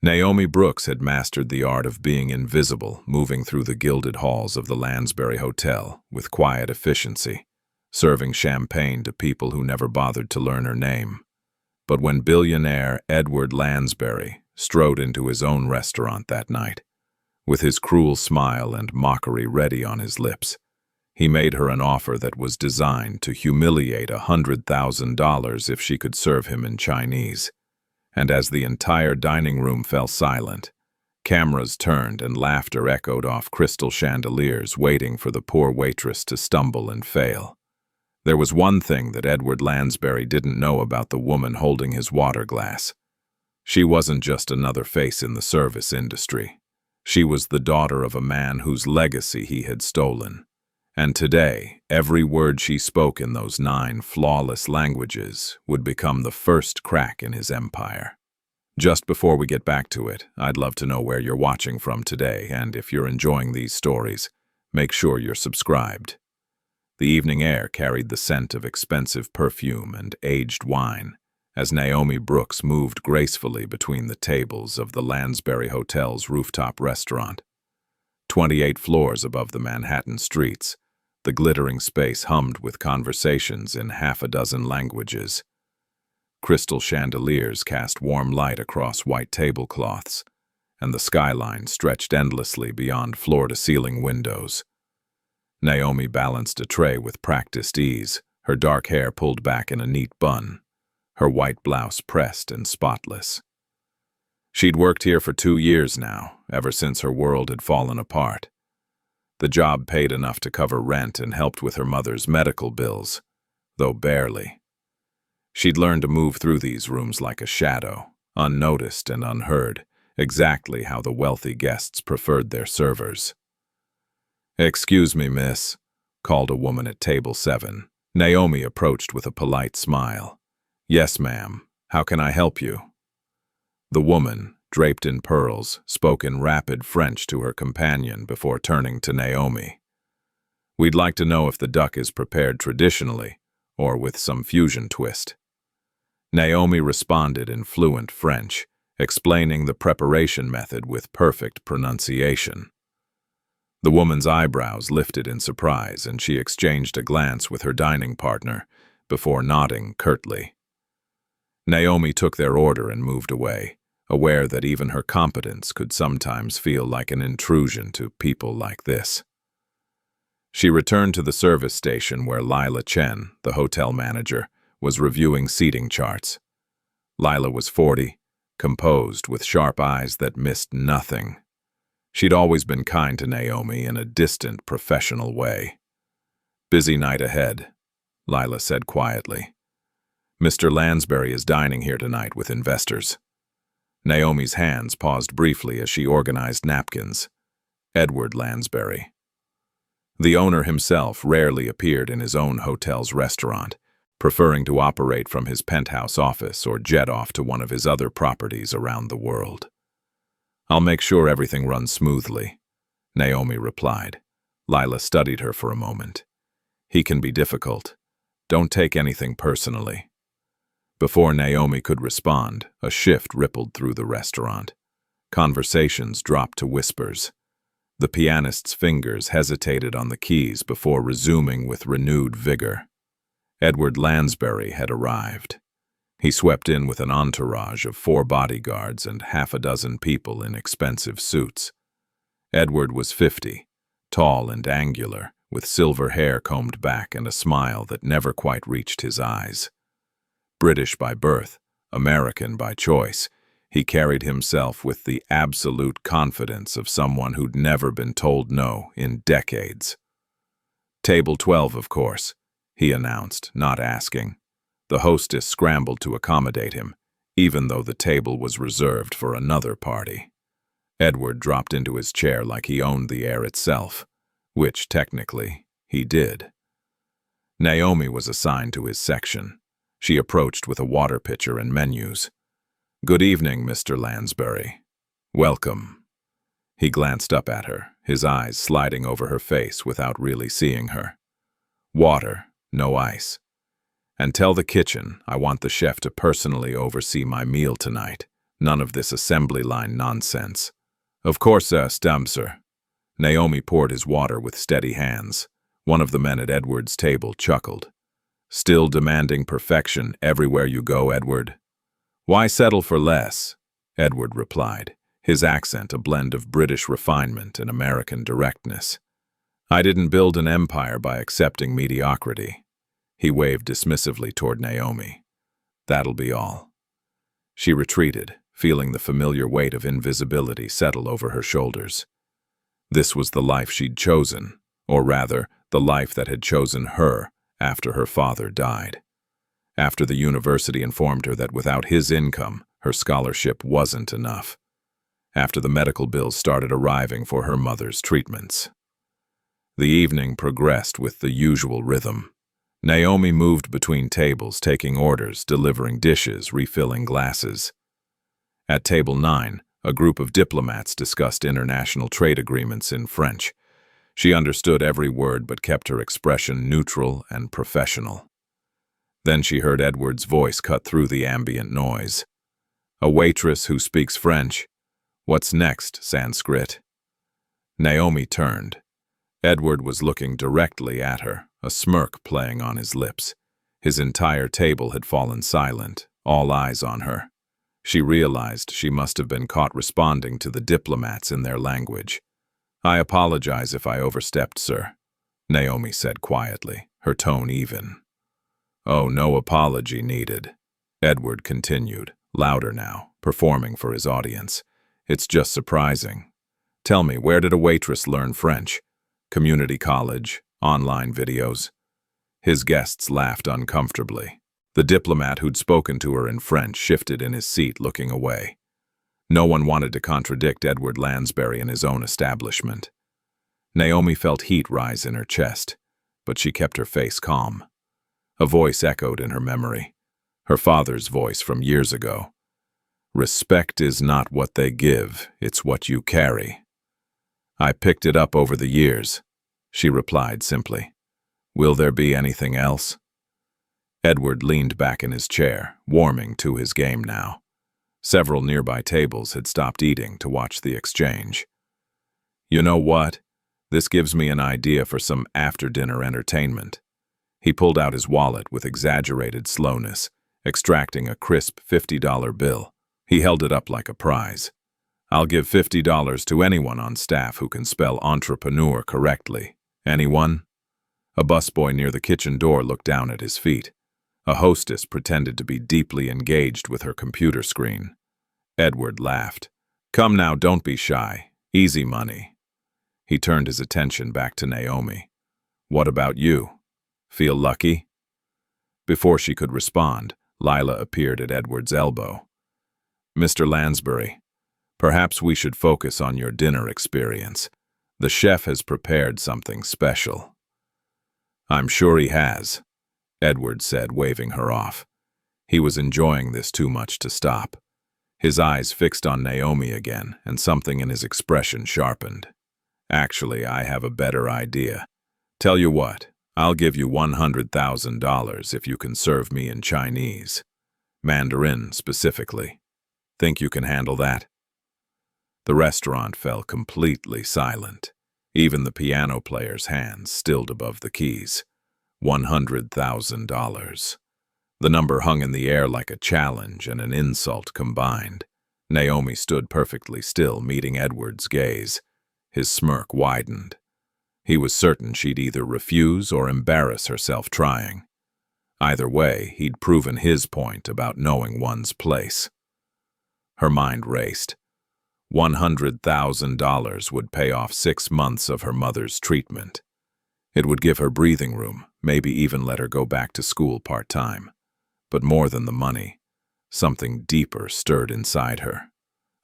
Naomi Brooks had mastered the art of being invisible, moving through the gilded halls of the Lansbury Hotel with quiet efficiency, serving champagne to people who never bothered to learn her name. But when billionaire Edward Lansbury strode into his own restaurant that night, with his cruel smile and mockery ready on his lips, he made her an offer that was designed to humiliate $100,000 if she could serve him in Chinese. And as the entire dining room fell silent, cameras turned and laughter echoed off crystal chandeliers, waiting for the poor waitress to stumble and fail. There was one thing that Edward Lansbury didn't know about the woman holding his water glass. She wasn't just another face in the service industry. She was the daughter of a man whose legacy he had stolen. And today, every word she spoke in those 9 flawless languages would become the first crack in his empire. Just before we get back to it, I'd love to know where you're watching from today, and if you're enjoying these stories, make sure you're subscribed. The evening air carried the scent of expensive perfume and aged wine as Naomi Brooks moved gracefully between the tables of the Lansbury Hotel's rooftop restaurant. 28 floors above the Manhattan streets, the glittering space hummed with conversations in half a dozen languages. Crystal chandeliers cast warm light across white tablecloths, and the skyline stretched endlessly beyond floor-to-ceiling windows. Naomi balanced a tray with practiced ease, her dark hair pulled back in a neat bun, her white blouse pressed and spotless. She'd worked here for 2 years now, ever since her world had fallen apart. The job paid enough to cover rent and helped with her mother's medical bills, though barely. She'd learned to move through these rooms like a shadow, unnoticed and unheard, exactly how the wealthy guests preferred their servers. "Excuse me, miss," called a woman at table 7. Naomi approached with a polite smile. "Yes, ma'am. How can I help you?" The woman, draped in pearls, spoke in rapid French to her companion before turning to Naomi. "We'd like to know if the duck is prepared traditionally or with some fusion twist." Naomi responded in fluent French, explaining the preparation method with perfect pronunciation. The woman's eyebrows lifted in surprise, and she exchanged a glance with her dining partner before nodding curtly. Naomi took their order and moved away, aware that even her competence could sometimes feel like an intrusion to people like this. She returned to the service station where Lila Chen, the hotel manager, was reviewing seating charts. Lila was 40, composed, with sharp eyes that missed nothing. She'd always been kind to Naomi in a distant, professional way. "Busy night ahead," Lila said quietly. "Mr. Lansbury is dining here tonight with investors." Naomi's hands paused briefly as she organized napkins. Edward Lansbury. The owner himself rarely appeared in his own hotel's restaurant, preferring to operate from his penthouse office or jet off to one of his other properties around the world. "I'll make sure everything runs smoothly," Naomi replied. Lila studied her for a moment. "He can be difficult. Don't take anything personally." Before Naomi could respond, a shift rippled through the restaurant. Conversations dropped to whispers. The pianist's fingers hesitated on the keys before resuming with renewed vigor. Edward Lansbury had arrived. He swept in with an entourage of 4 bodyguards and half a dozen people in expensive suits. Edward was 50, tall and angular, with silver hair combed back and a smile that never quite reached his eyes. British by birth, American by choice, he carried himself with the absolute confidence of someone who'd never been told no in decades. "Table 12, of course," he announced, not asking. The hostess scrambled to accommodate him, even though the table was reserved for another party. Edward dropped into his chair like he owned the air itself, which, technically, he did. Naomi was assigned to his section. She approached with a water pitcher and menus. "Good evening, Mr. Lansbury. Welcome." He glanced up at her, his eyes sliding over her face without really seeing her. "Water, no ice. And tell the kitchen I want the chef to personally oversee my meal tonight, None of this assembly line nonsense. Of course, sir. Naomi poured his water with steady hands. One of the men at Edward's table chuckled. Still demanding perfection everywhere you go, Edward? Why settle for less? Edward replied, his accent a blend of British refinement and American directness. I didn't build an empire by accepting mediocrity. He waved dismissively toward Naomi. That'll be all. She retreated, feeling the familiar weight of invisibility settle over her shoulders. This was the life she'd chosen, or rather, the life that had chosen her after her father died. After the university informed her that without his income, her scholarship wasn't enough. After the medical bills started arriving for her mother's treatments. The evening progressed with the usual rhythm. Naomi moved between tables, taking orders, delivering dishes, refilling glasses. At table 9, a group of diplomats discussed international trade agreements in French. She understood every word but kept her expression neutral and professional. Then she heard Edward's voice cut through the ambient noise. A waitress who speaks French. What's next, Sanskrit? Naomi turned. Edward was looking directly at her, a smirk playing on his lips. His entire table had fallen silent, all eyes on her. She realized she must have been caught responding to the diplomats in their language. I apologize if I overstepped, sir, Naomi said quietly, her tone even. Oh, no apology needed, Edward continued, louder now, performing for his audience. It's just surprising. Tell me, where did a waitress learn French? Community college, online videos? His guests laughed uncomfortably. The diplomat who'd spoken to her in French shifted in his seat, looking away. No one wanted to contradict Edward Lansbury in his own establishment. Naomi felt heat rise in her chest, but she kept her face calm. A voice echoed in her memory, her father's voice from years ago. Respect is not what they give, it's what you carry. I picked it up over the years, she replied simply. Will there be anything else? Edward leaned back in his chair, warming to his game now. Several nearby tables had stopped eating to watch the exchange. You know what? This gives me an idea for some after-dinner entertainment. He pulled out his wallet with exaggerated slowness, extracting a crisp $50 bill. He held it up like a prize. I'll give $50 to anyone on staff who can spell entrepreneur correctly. Anyone? A busboy near the kitchen door looked down at his feet. A hostess pretended to be deeply engaged with her computer screen. Edward laughed. Come now, don't be shy. Easy money. He turned his attention back to Naomi. What about you? Feel lucky? Before she could respond, Lila appeared at Edward's elbow. Mr. Lansbury, perhaps we should focus on your dinner experience. The chef has prepared something special. I'm sure he has, Edward said, waving her off. He was enjoying this too much to stop. His eyes fixed on Naomi again, and something in his expression sharpened. Actually, I have a better idea. Tell you what, I'll give you $100,000 if you can serve me in Chinese. Mandarin, specifically. Think you can handle that? The restaurant fell completely silent. Even the piano player's hands stilled above the keys. $100,000. The number hung in the air like a challenge and an insult combined. Naomi stood perfectly still, meeting Edward's gaze. His smirk widened. He was certain she'd either refuse or embarrass herself trying. Either way, he'd proven his point about knowing one's place. Her mind raced. $100,000 would pay off 6 months of her mother's treatment. It would give her breathing room, maybe even let her go back to school part-time. But more than the money, something deeper stirred inside her.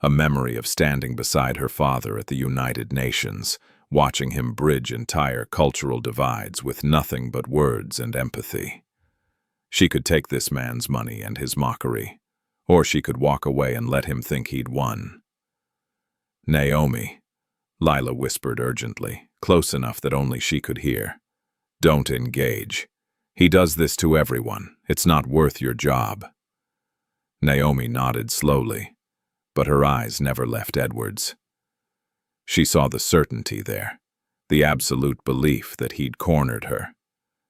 A memory of standing beside her father at the United Nations, watching him bridge entire cultural divides with nothing but words and empathy. She could take this man's money and his mockery, or she could walk away and let him think he'd won. Naomi, Lila whispered urgently, close enough that only she could hear. Don't engage. He does this to everyone. It's not worth your job. Naomi nodded slowly. but her eyes never left Edward's. She saw the certainty there, the absolute belief that he'd cornered her,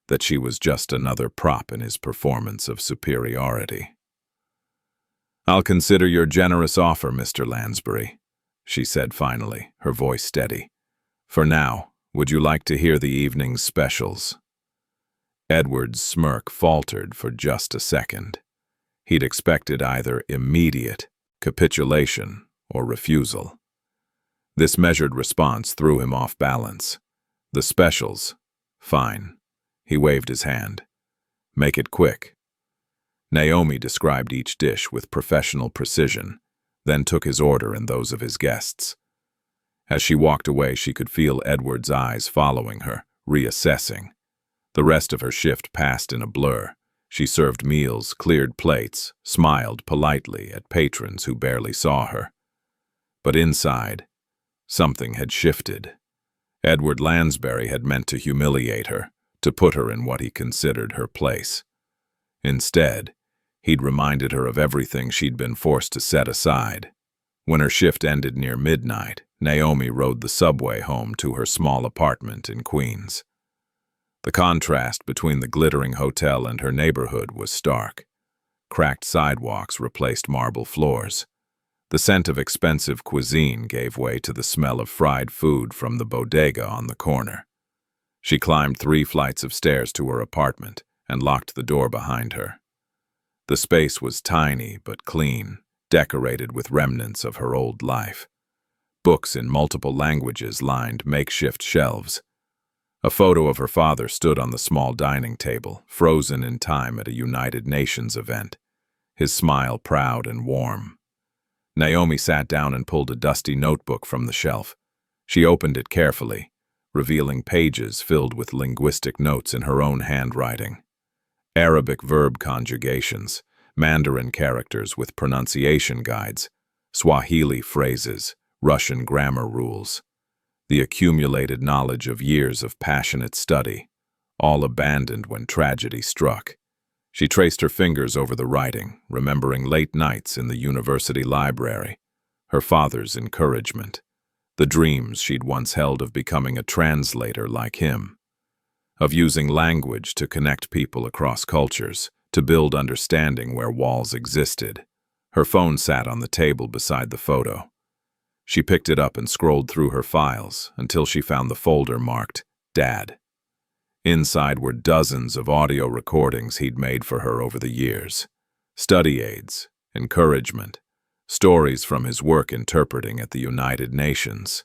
that she was just another prop in his performance of superiority. "I'll consider your generous offer, Mr. Lansbury," she said finally, her voice steady. "For now, would you like to hear the evening's specials?" Edward's smirk faltered for just a second. He'd expected either immediate capitulation or refusal. This measured response threw him off balance. "The specials? Fine." He waved his hand. "Make it quick." Naomi described each dish with professional precision, then took his order and those of his guests. As she walked away, she could feel Edward's eyes following her, reassessing. The rest of her shift passed in a blur. She served meals, cleared plates, smiled politely at patrons who barely saw her. But inside, something had shifted. Edward Lansbury had meant to humiliate her, to put her in what he considered her place. Instead, he'd reminded her of everything she'd been forced to set aside. When her shift ended near midnight, Naomi rode the subway home to her small apartment in Queens. The contrast between the glittering hotel and her neighborhood was stark. Cracked sidewalks replaced marble floors. The scent of expensive cuisine gave way to the smell of fried food from the bodega on the corner. She climbed 3 flights of stairs to her apartment and locked the door behind her. The space was tiny but clean, decorated with remnants of her old life. Books in multiple languages lined makeshift shelves. A photo of her father stood on the small dining table, frozen in time at a United Nations event, his smile proud and warm. Naomi sat down and pulled a dusty notebook from the shelf. She opened it carefully, revealing pages filled with linguistic notes in her own handwriting. Arabic verb conjugations, Mandarin characters with pronunciation guides, Swahili phrases, Russian grammar rules. The accumulated knowledge of years of passionate study, all abandoned when tragedy struck. She traced her fingers over the writing, remembering late nights in the university library, her father's encouragement, the dreams she'd once held of becoming a translator like him, of using language to connect people across cultures, to build understanding where walls existed. Her phone sat on the table beside the photo. She picked it up and scrolled through her files until she found the folder marked Dad. Inside were dozens of audio recordings he'd made for her over the years. Study aids, encouragement, stories from his work interpreting at the United Nations.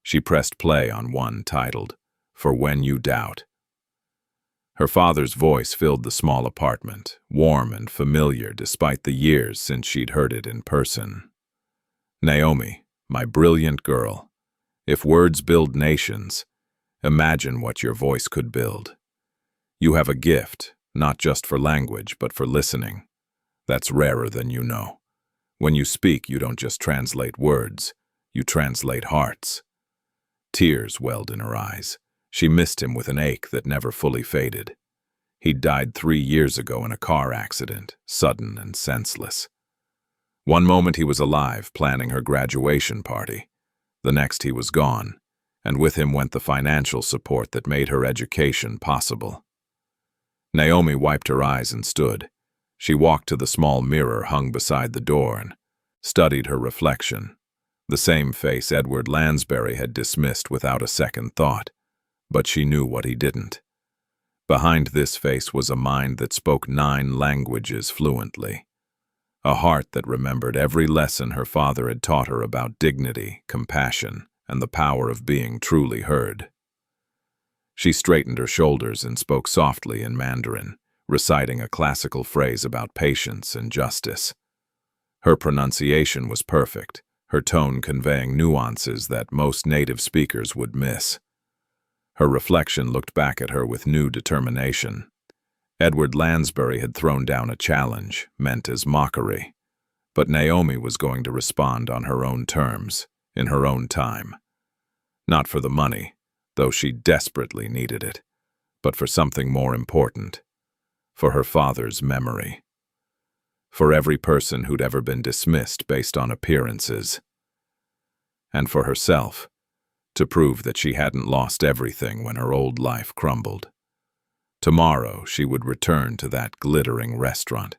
She pressed play on one titled, For When You Doubt. Her father's voice filled the small apartment, warm and familiar despite the years since she'd heard it in person. "Naomi, my brilliant girl, if words build nations, imagine what your voice could build. You have a gift, not just for language, but for listening. That's rarer than you know. When you speak, you don't just translate words, you translate hearts." Tears welled in her eyes. She missed him with an ache that never fully faded. He'd died 3 years ago in a car accident, sudden and senseless. One moment he was alive, planning her graduation party. The next he was gone, and with him went the financial support that made her education possible. Naomi wiped her eyes and stood. She walked to the small mirror hung beside the door and studied her reflection. The same face Edward Lansbury had dismissed without a second thought, but she knew what he didn't. Behind this face was a mind that spoke 9 languages fluently. A heart that remembered every lesson her father had taught her about dignity, compassion, and the power of being truly heard. She straightened her shoulders and spoke softly in Mandarin, reciting a classical phrase about patience and justice. Her pronunciation was perfect, her tone conveying nuances that most native speakers would miss. Her reflection looked back at her with new determination. Edward Lansbury had thrown down a challenge, meant as mockery. But Naomi was going to respond on her own terms, in her own time. Not for the money, though she desperately needed it, but for something more important, for her father's memory. for every person who'd ever been dismissed based on appearances. And for herself, to prove that she hadn't lost everything when her old life crumbled. Tomorrow she would return to that glittering restaurant.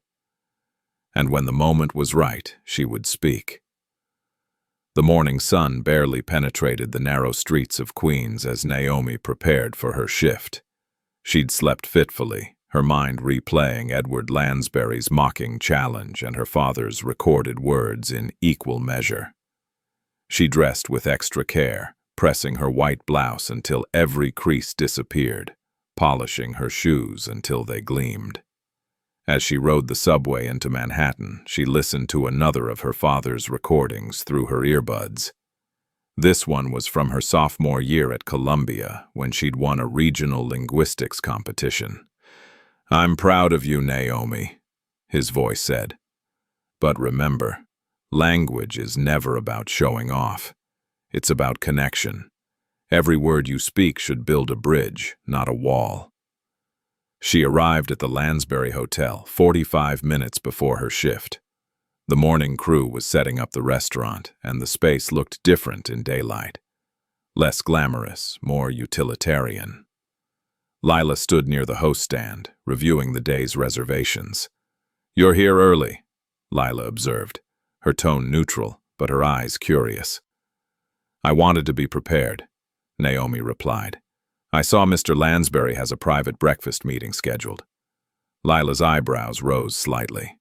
And when the moment was right, she would speak. The morning sun barely penetrated the narrow streets of Queens as Naomi prepared for her shift. She'd slept fitfully, her mind replaying Edward Lansbury's mocking challenge and her father's recorded words in equal measure. She dressed with extra care, pressing her white blouse until every crease disappeared, polishing her shoes until they gleamed. As she rode the subway into Manhattan, she listened to another of her father's recordings through her earbuds. This one was from her sophomore year at Columbia, when she'd won a regional linguistics competition. "I'm proud of you, Naomi," his voice said. "But remember, language is never about showing off. It's about connection. Every word you speak should build a bridge, not a wall." She arrived at the Lansbury Hotel 45 minutes before her shift. The morning crew was setting up the restaurant, and the space looked different in daylight. Less glamorous, more utilitarian. Lila stood near the host stand, reviewing the day's reservations. "You're here early," Lila observed, her tone neutral, but her eyes curious. "I wanted to be prepared," Naomi replied. "I saw Mr. Lansbury has a private breakfast meeting scheduled." Lila's eyebrows rose slightly.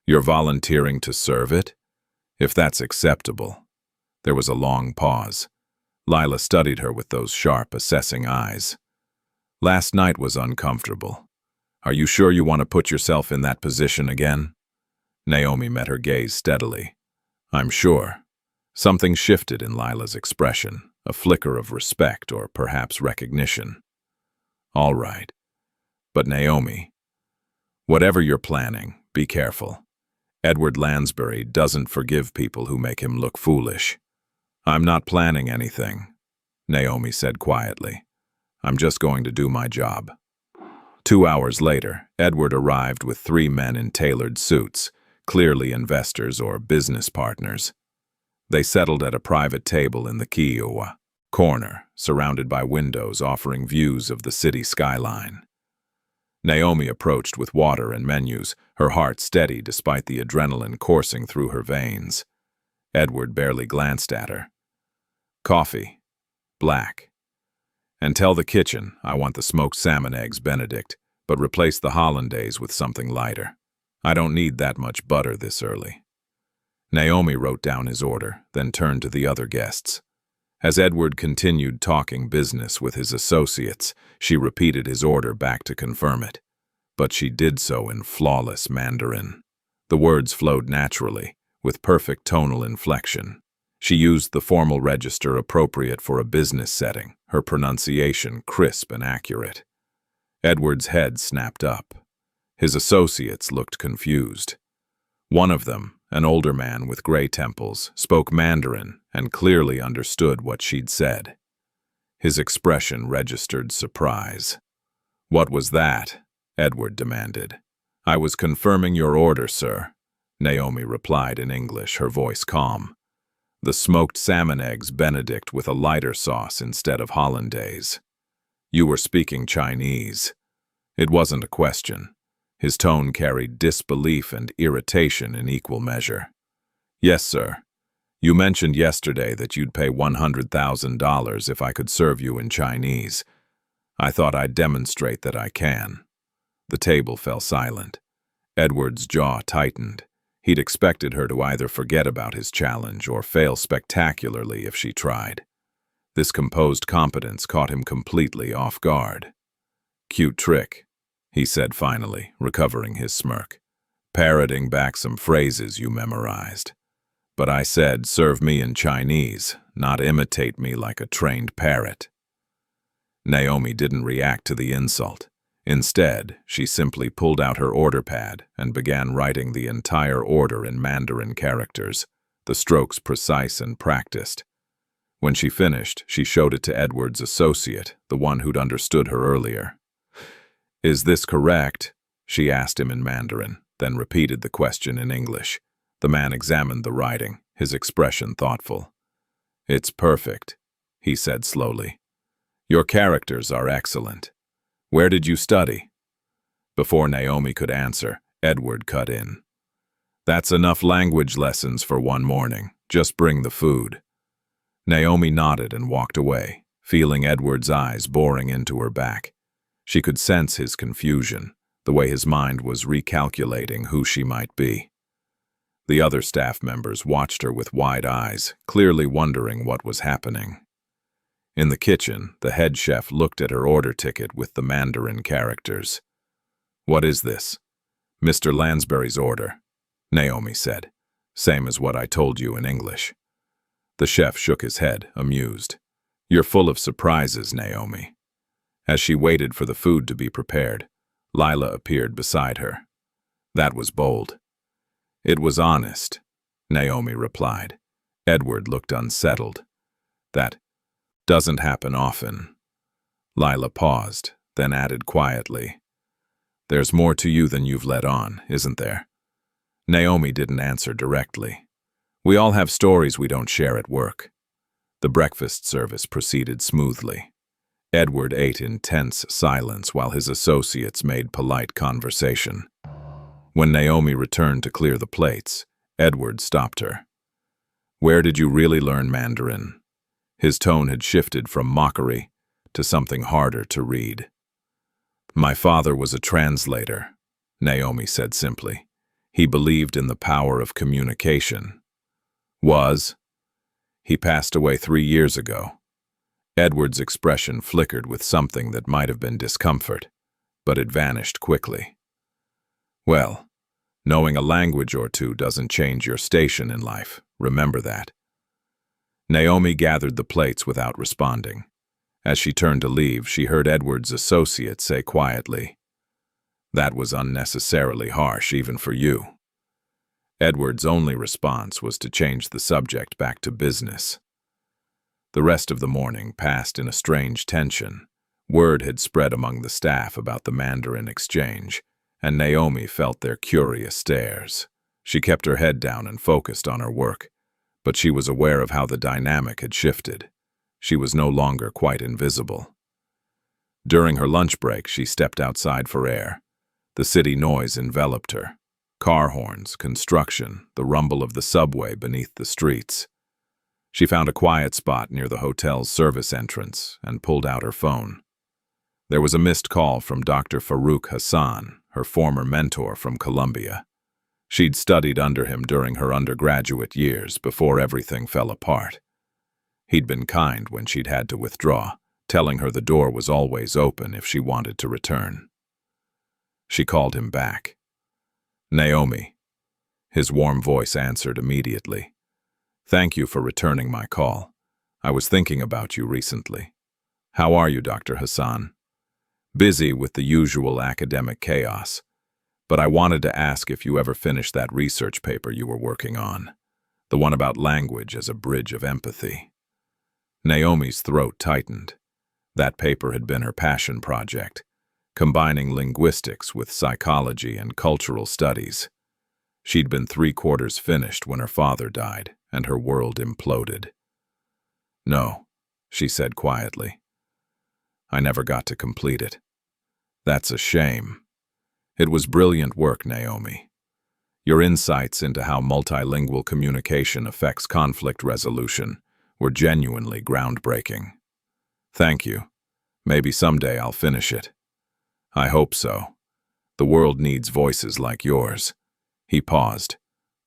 "You're volunteering to serve it? If that's acceptable." There was a long pause. Lila studied her with those sharp, assessing eyes. "Last night was uncomfortable. Are you sure you want to put yourself in that position again?" Naomi met her gaze steadily. "I'm sure." Something shifted in Lila's expression, a flicker of respect or perhaps recognition. "All right. But Naomi, whatever you're planning, be careful. Edward Lansbury doesn't forgive people who make him look foolish." "I'm not planning anything," Naomi said quietly. "I'm just going to do my job." 2 hours later, Edward arrived with 3 men in tailored suits, clearly investors or business partners. They settled at a private table in the Kiowa corner, surrounded by windows offering views of the city skyline. Naomi approached with water and menus, her heart steady despite the adrenaline coursing through her veins. Edward barely glanced at her. "Coffee. Black. And tell the kitchen I want the smoked salmon eggs Benedict, but replace the hollandaise with something lighter. I don't need that much butter this early." Naomi wrote down his order, then turned to the other guests. As Edward continued talking business with his associates, she repeated his order back to confirm it. But she did so in flawless Mandarin. The words flowed naturally, with perfect tonal inflection. She used the formal register appropriate for a business setting, her pronunciation crisp and accurate. Edward's head snapped up. His associates looked confused. One of them, an older man with gray temples, spoke Mandarin and clearly understood what she'd said. His expression registered surprise. "What was that?" Edward demanded. "I was confirming your order, sir," Naomi replied in English, her voice calm. "The smoked salmon eggs Benedict with a lighter sauce instead of hollandaise." "You were speaking Chinese." It wasn't a question. His tone carried disbelief and irritation in equal measure. "Yes, sir. You mentioned yesterday that you'd pay $100,000 if I could serve you in Chinese. I thought I'd demonstrate that I can." The table fell silent. Edward's jaw tightened. He'd expected her to either forget about his challenge or fail spectacularly if she tried. This composed competence caught him completely off guard. "Cute trick," he said finally, recovering his smirk. "Parroting back some phrases you memorized. But I said serve me in Chinese, not imitate me like a trained parrot." Naomi didn't react to the insult. Instead, she simply pulled out her order pad and began writing the entire order in Mandarin characters, the strokes precise and practiced. When she finished, she showed it to Edward's associate, the one who'd understood her earlier. "Is this correct?" she asked him in Mandarin. then repeated the question in English. The man examined the writing, his expression thoughtful. "It's perfect," he said slowly. "Your characters are excellent. Where did you study?" Before Naomi could answer, Edward cut in. "That's enough language lessons for one morning. Just bring the food." Naomi nodded and walked away, feeling Edward's eyes boring into her back. She could sense his confusion, the way his mind was recalculating who she might be. The other staff members watched her with wide eyes, clearly wondering what was happening. In the kitchen, the head chef looked at her order ticket with the Mandarin characters. "What is this?" "Mr. Lansbury's order," Naomi said. "Same as what I told you in English." The chef shook his head, amused. "You're full of surprises, Naomi." As she waited for the food to be prepared, Lila appeared beside her. "That was bold." "It was honest," Naomi replied. Edward looked unsettled. "That doesn't happen often." Lila paused, then added quietly, "There's more to you than you've let on, isn't there?" Naomi didn't answer directly. "We all have stories we don't share at work." The breakfast service proceeded smoothly. Edward ate in tense silence while his associates made polite conversation. When Naomi returned to clear the plates, Edward stopped her. "Where did you really learn Mandarin?" His tone had shifted from mockery to something harder to read. "My father was a translator," Naomi said simply. "He believed in the power of communication." "Was?" "He passed away 3 years ago." Edward's expression flickered with something that might have been discomfort, but it vanished quickly. "Well, knowing a language or two doesn't change your station in life. Remember that." Naomi gathered the plates without responding. As she turned to leave, she heard Edward's associate say quietly, "That was unnecessarily harsh, even for you." Edward's only response was to change the subject back to business. The rest of the morning passed in a strange tension. Word had spread among the staff about the Mandarin exchange, and Naomi felt their curious stares. She kept her head down and focused on her work, but she was aware of how the dynamic had shifted. She was no longer quite invisible. During her lunch break, she stepped outside for air. The city noise enveloped her. Car horns, construction, the rumble of the subway beneath the streets. She found a quiet spot near the hotel's service entrance and pulled out her phone. There was a missed call from Dr. Farouk Hassan, her former mentor from Columbia. She'd studied under him during her undergraduate years before everything fell apart. He'd been kind when she'd had to withdraw, telling her the door was always open if she wanted to return. She called him back. "Naomi." His warm voice answered immediately. "Thank you for returning my call. I was thinking about you recently." "How are you, Dr. Hassan?" "Busy with the usual academic chaos. But I wanted to ask if you ever finished that research paper you were working on, the one about language as a bridge of empathy." Naomi's throat tightened. That paper had been her passion project, combining linguistics with psychology and cultural studies. She'd been 3/4 finished when her father died, and her world imploded. "No," she said quietly. "I never got to complete it." "That's a shame." "It was brilliant work, Naomi. Your insights into how multilingual communication affects conflict resolution were genuinely groundbreaking." "Thank you. Maybe someday I'll finish it." "I hope so. The world needs voices like yours." He paused.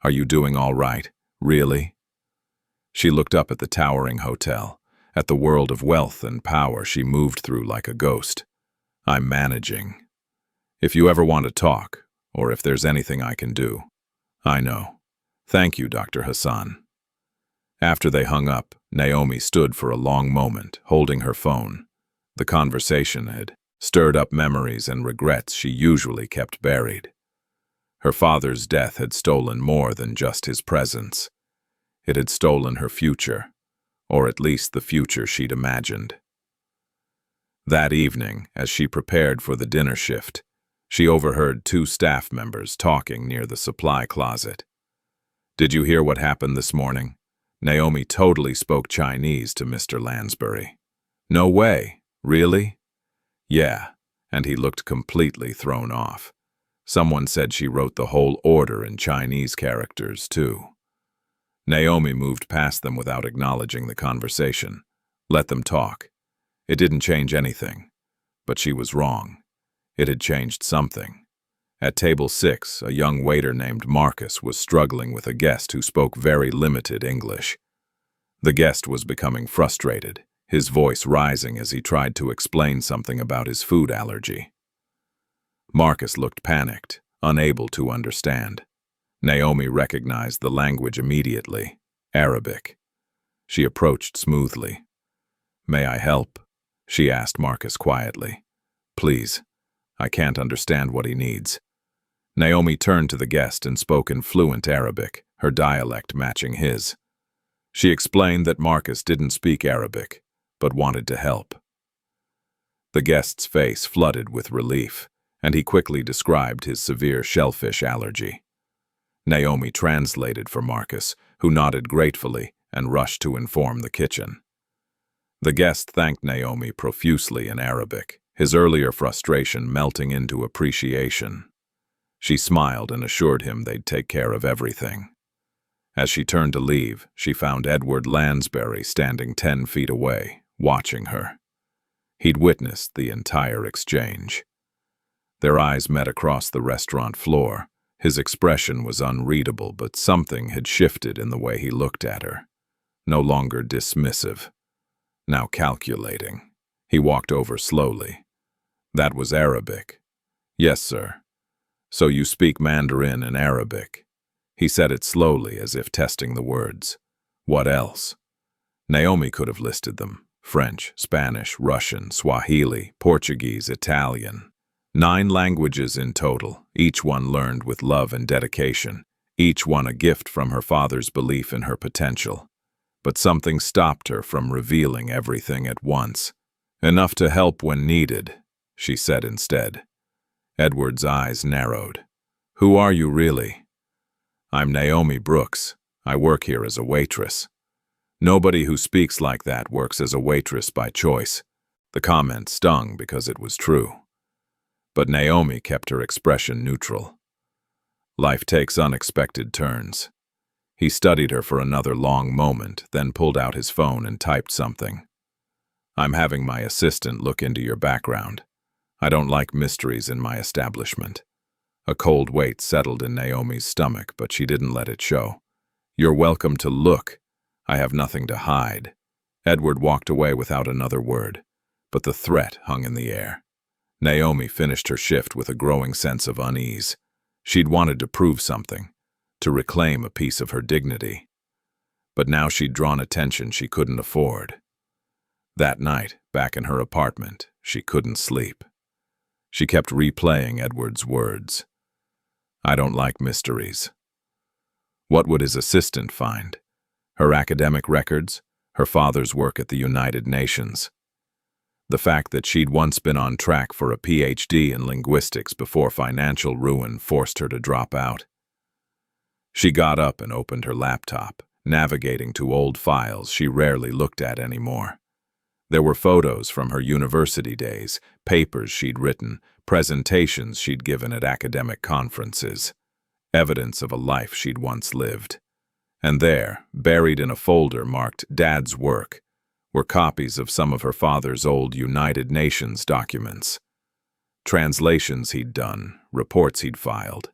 "Are you doing all right? Really?" She looked up at the towering hotel, at the world of wealth and power she moved through like a ghost. "I'm managing. If you ever want to talk, or if there's anything I can do, I know." "Thank you, Dr. Hassan." After they hung up, Naomi stood for a long moment, holding her phone. The conversation had stirred up memories and regrets she usually kept buried. Her father's death had stolen more than just his presence. It had stolen her future, or at least the future she'd imagined. That evening, as she prepared for the dinner shift, She overheard two staff members talking near the supply closet. "Did you hear what happened this morning? Naomi totally spoke Chinese to Mr. Lansbury." "No way. Really?" "Yeah," and he looked completely thrown off. "Someone said she wrote the whole order in Chinese characters, too." Naomi moved past them without acknowledging the conversation. Let them talk. It didn't change anything. But she was wrong. It had changed something. At table 6, a young waiter named Marcus was struggling with a guest who spoke very limited English. The guest was becoming frustrated, his voice rising as he tried to explain something about his food allergy. Marcus looked panicked, unable to understand. Naomi recognized the language immediately, Arabic. She approached smoothly. "May I help?" she asked Marcus quietly. "Please, I can't understand what he needs." Naomi turned to the guest and spoke in fluent Arabic, her dialect matching his. She explained that Marcus didn't speak Arabic, but wanted to help. The guest's face flooded with relief, and he quickly described his severe shellfish allergy. Naomi translated for Marcus, who nodded gratefully and rushed to inform the kitchen. The guest thanked Naomi profusely in Arabic, his earlier frustration melting into appreciation. She smiled and assured him they'd take care of everything. As she turned to leave, she found Edward Lansbury standing 10 feet away, watching her. He'd witnessed the entire exchange. Their eyes met across the restaurant floor. His expression was unreadable, but something had shifted in the way he looked at her. No longer dismissive, now calculating. He walked over slowly. "That was Arabic." "Yes, sir." "So you speak Mandarin and Arabic." He said it slowly, as if testing the words. "What else?" Naomi could have listed them: French, Spanish, Russian, Swahili, Portuguese, Italian. 9 languages in total, each one learned with love and dedication, each one a gift from her father's belief in her potential. But something stopped her from revealing everything at once. "Enough to help when needed," she said instead. Edward's eyes narrowed. "Who are you really?" "I'm Naomi Brooks. I work here as a waitress." "Nobody who speaks like that works as a waitress by choice." The comment stung because it was true. But Naomi kept her expression neutral. Life takes unexpected turns. He studied her for another long moment, then pulled out his phone and typed something. "I'm having my assistant look into your background. I don't like mysteries in my establishment." A cold weight settled in Naomi's stomach, but she didn't let it show. "You're welcome to look. I have nothing to hide." Edward walked away without another word, but the threat hung in the air. Naomi finished her shift with a growing sense of unease. She'd wanted to prove something, to reclaim a piece of her dignity. But now she'd drawn attention she couldn't afford. That night, back in her apartment, she couldn't sleep. She kept replaying Edward's words. "I don't like mysteries." What would his assistant find? Her academic records? Her father's work at the United Nations? The fact that she'd once been on track for a PhD in linguistics before financial ruin forced her to drop out. She got up and opened her laptop, navigating to old files she rarely looked at anymore. There were photos from her university days, papers she'd written, presentations she'd given at academic conferences, evidence of a life she'd once lived. And there, buried in a folder marked Dad's Work, were copies of some of her father's old United Nations documents. Translations he'd done, reports he'd filed.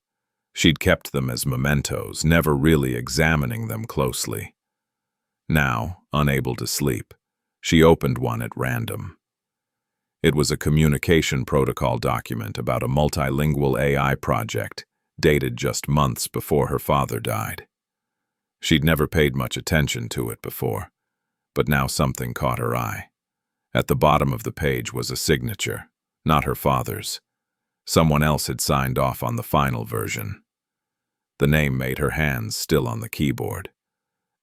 She'd kept them as mementos, never really examining them closely. Now, unable to sleep, she opened one at random. It was a communication protocol document about a multilingual AI project, dated just months before her father died. She'd never paid much attention to it before, but now something caught her eye. At the bottom of the page was a signature, not her father's. Someone else had signed off on the final version. The name made her hands still on the keyboard.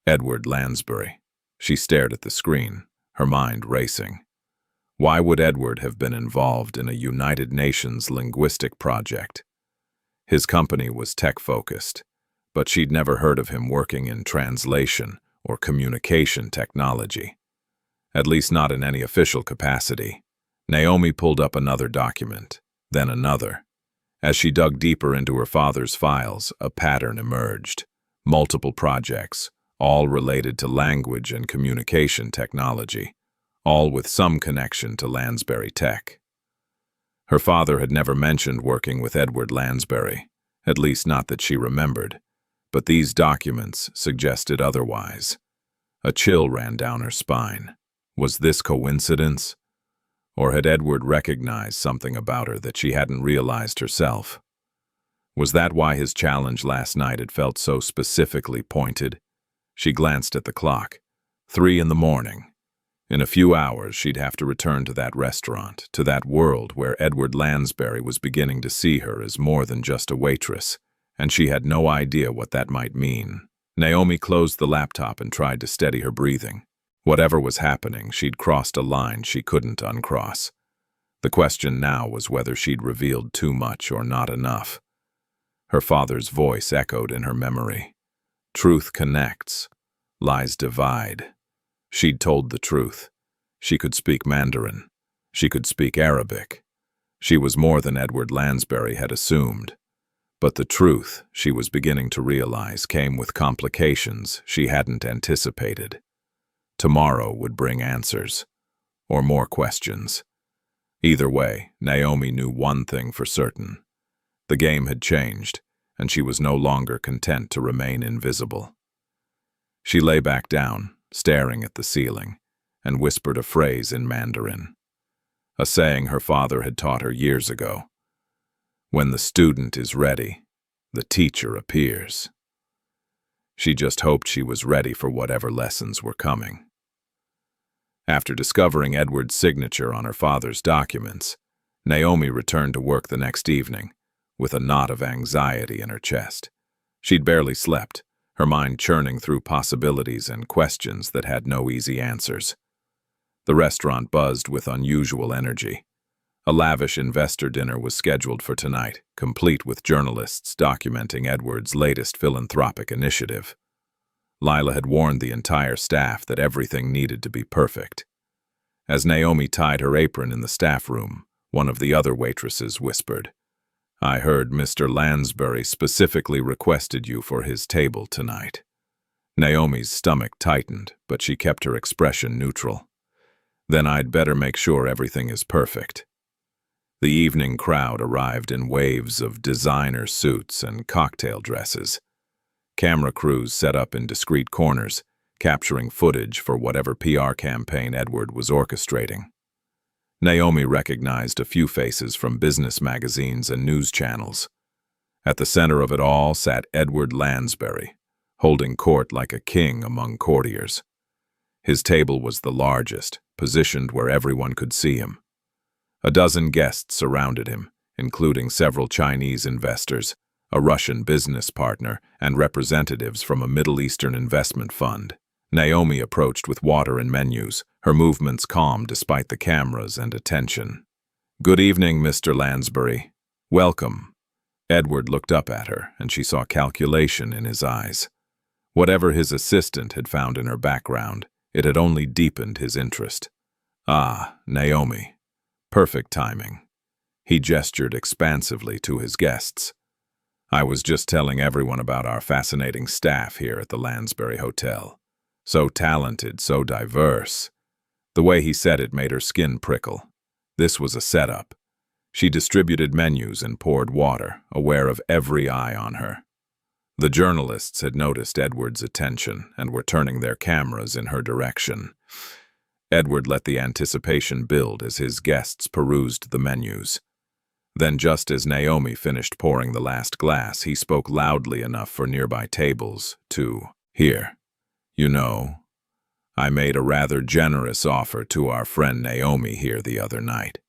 Edward Lansbury. She stared at the screen, her mind racing. Why would Edward have been involved in a United Nations linguistic project? His company was tech-focused, but she'd never heard of him working in translation or communication technology. At least not in any official capacity. Naomi pulled up another document, then another. As she dug deeper into her father's files, a pattern emerged. Multiple projects, all related to language and communication technology, all with some connection to Lansbury Tech. Her father had never mentioned working with Edward Lansbury, at least not that she remembered, but these documents suggested otherwise. A chill ran down her spine. Was this coincidence? Or had Edward recognized something about her that she hadn't realized herself? Was that why his challenge last night had felt so specifically pointed? She glanced at the clock. 3 in the morning. In a few hours, she'd have to return to that restaurant, to that world where Edward Lansbury was beginning to see her as more than just a waitress, and she had no idea what that might mean. Naomi closed the laptop and tried to steady her breathing. Whatever was happening, she'd crossed a line she couldn't uncross. The question now was whether she'd revealed too much or not enough. Her father's voice echoed in her memory. Truth connects, lies divide. She'd told the truth. She could speak Mandarin. She could speak Arabic. She was more than Edward Lansbury had assumed. But the truth, she was beginning to realize, came with complications she hadn't anticipated. Tomorrow would bring answers, or more questions. Either way, Naomi knew one thing for certain. The game had changed, and she was no longer content to remain invisible. She lay back down, staring at the ceiling, and whispered a phrase in Mandarin, a saying her father had taught her years ago. When the student is ready, the teacher appears. She just hoped she was ready for whatever lessons were coming. After discovering Edward's signature on her father's documents, Naomi returned to work the next evening, with a knot of anxiety in her chest. She'd barely slept, her mind churning through possibilities and questions that had no easy answers. The restaurant buzzed with unusual energy. A lavish investor dinner was scheduled for tonight, complete with journalists documenting Edward's latest philanthropic initiative. Lila had warned the entire staff that everything needed to be perfect. As Naomi tied her apron in the staff room, one of the other waitresses whispered, "I heard Mr. Lansbury specifically requested you for his table tonight." Naomi's stomach tightened, but she kept her expression neutral. "Then I'd better make sure everything is perfect." The evening crowd arrived in waves of designer suits and cocktail dresses. Camera crews set up in discreet corners, capturing footage for whatever PR campaign Edward was orchestrating. Naomi recognized a few faces from business magazines and news channels. At the center of it all sat Edward Lansbury, holding court like a king among courtiers. His table was the largest, positioned where everyone could see him. A dozen guests surrounded him, including several Chinese investors, a Russian business partner, and representatives from a Middle Eastern investment fund. Naomi approached with water and menus, her movements calm despite the cameras and attention. "Good evening, Mr. Lansbury. Welcome." Edward looked up at her, and she saw calculation in his eyes. Whatever his assistant had found in her background, it had only deepened his interest. "Ah, Naomi. Perfect timing." He gestured expansively to his guests. "I was just telling everyone about our fascinating staff here at the Lansbury Hotel. So talented, so diverse." The way he said it made her skin prickle. This was a setup. She distributed menus and poured water, aware of every eye on her. The journalists had noticed Edward's attention and were turning their cameras in her direction. Edward let the anticipation build as his guests perused the menus. Then, just as Naomi finished pouring the last glass, he spoke loudly enough for nearby tables to hear. "You know, I made a rather generous offer to our friend Naomi here the other night.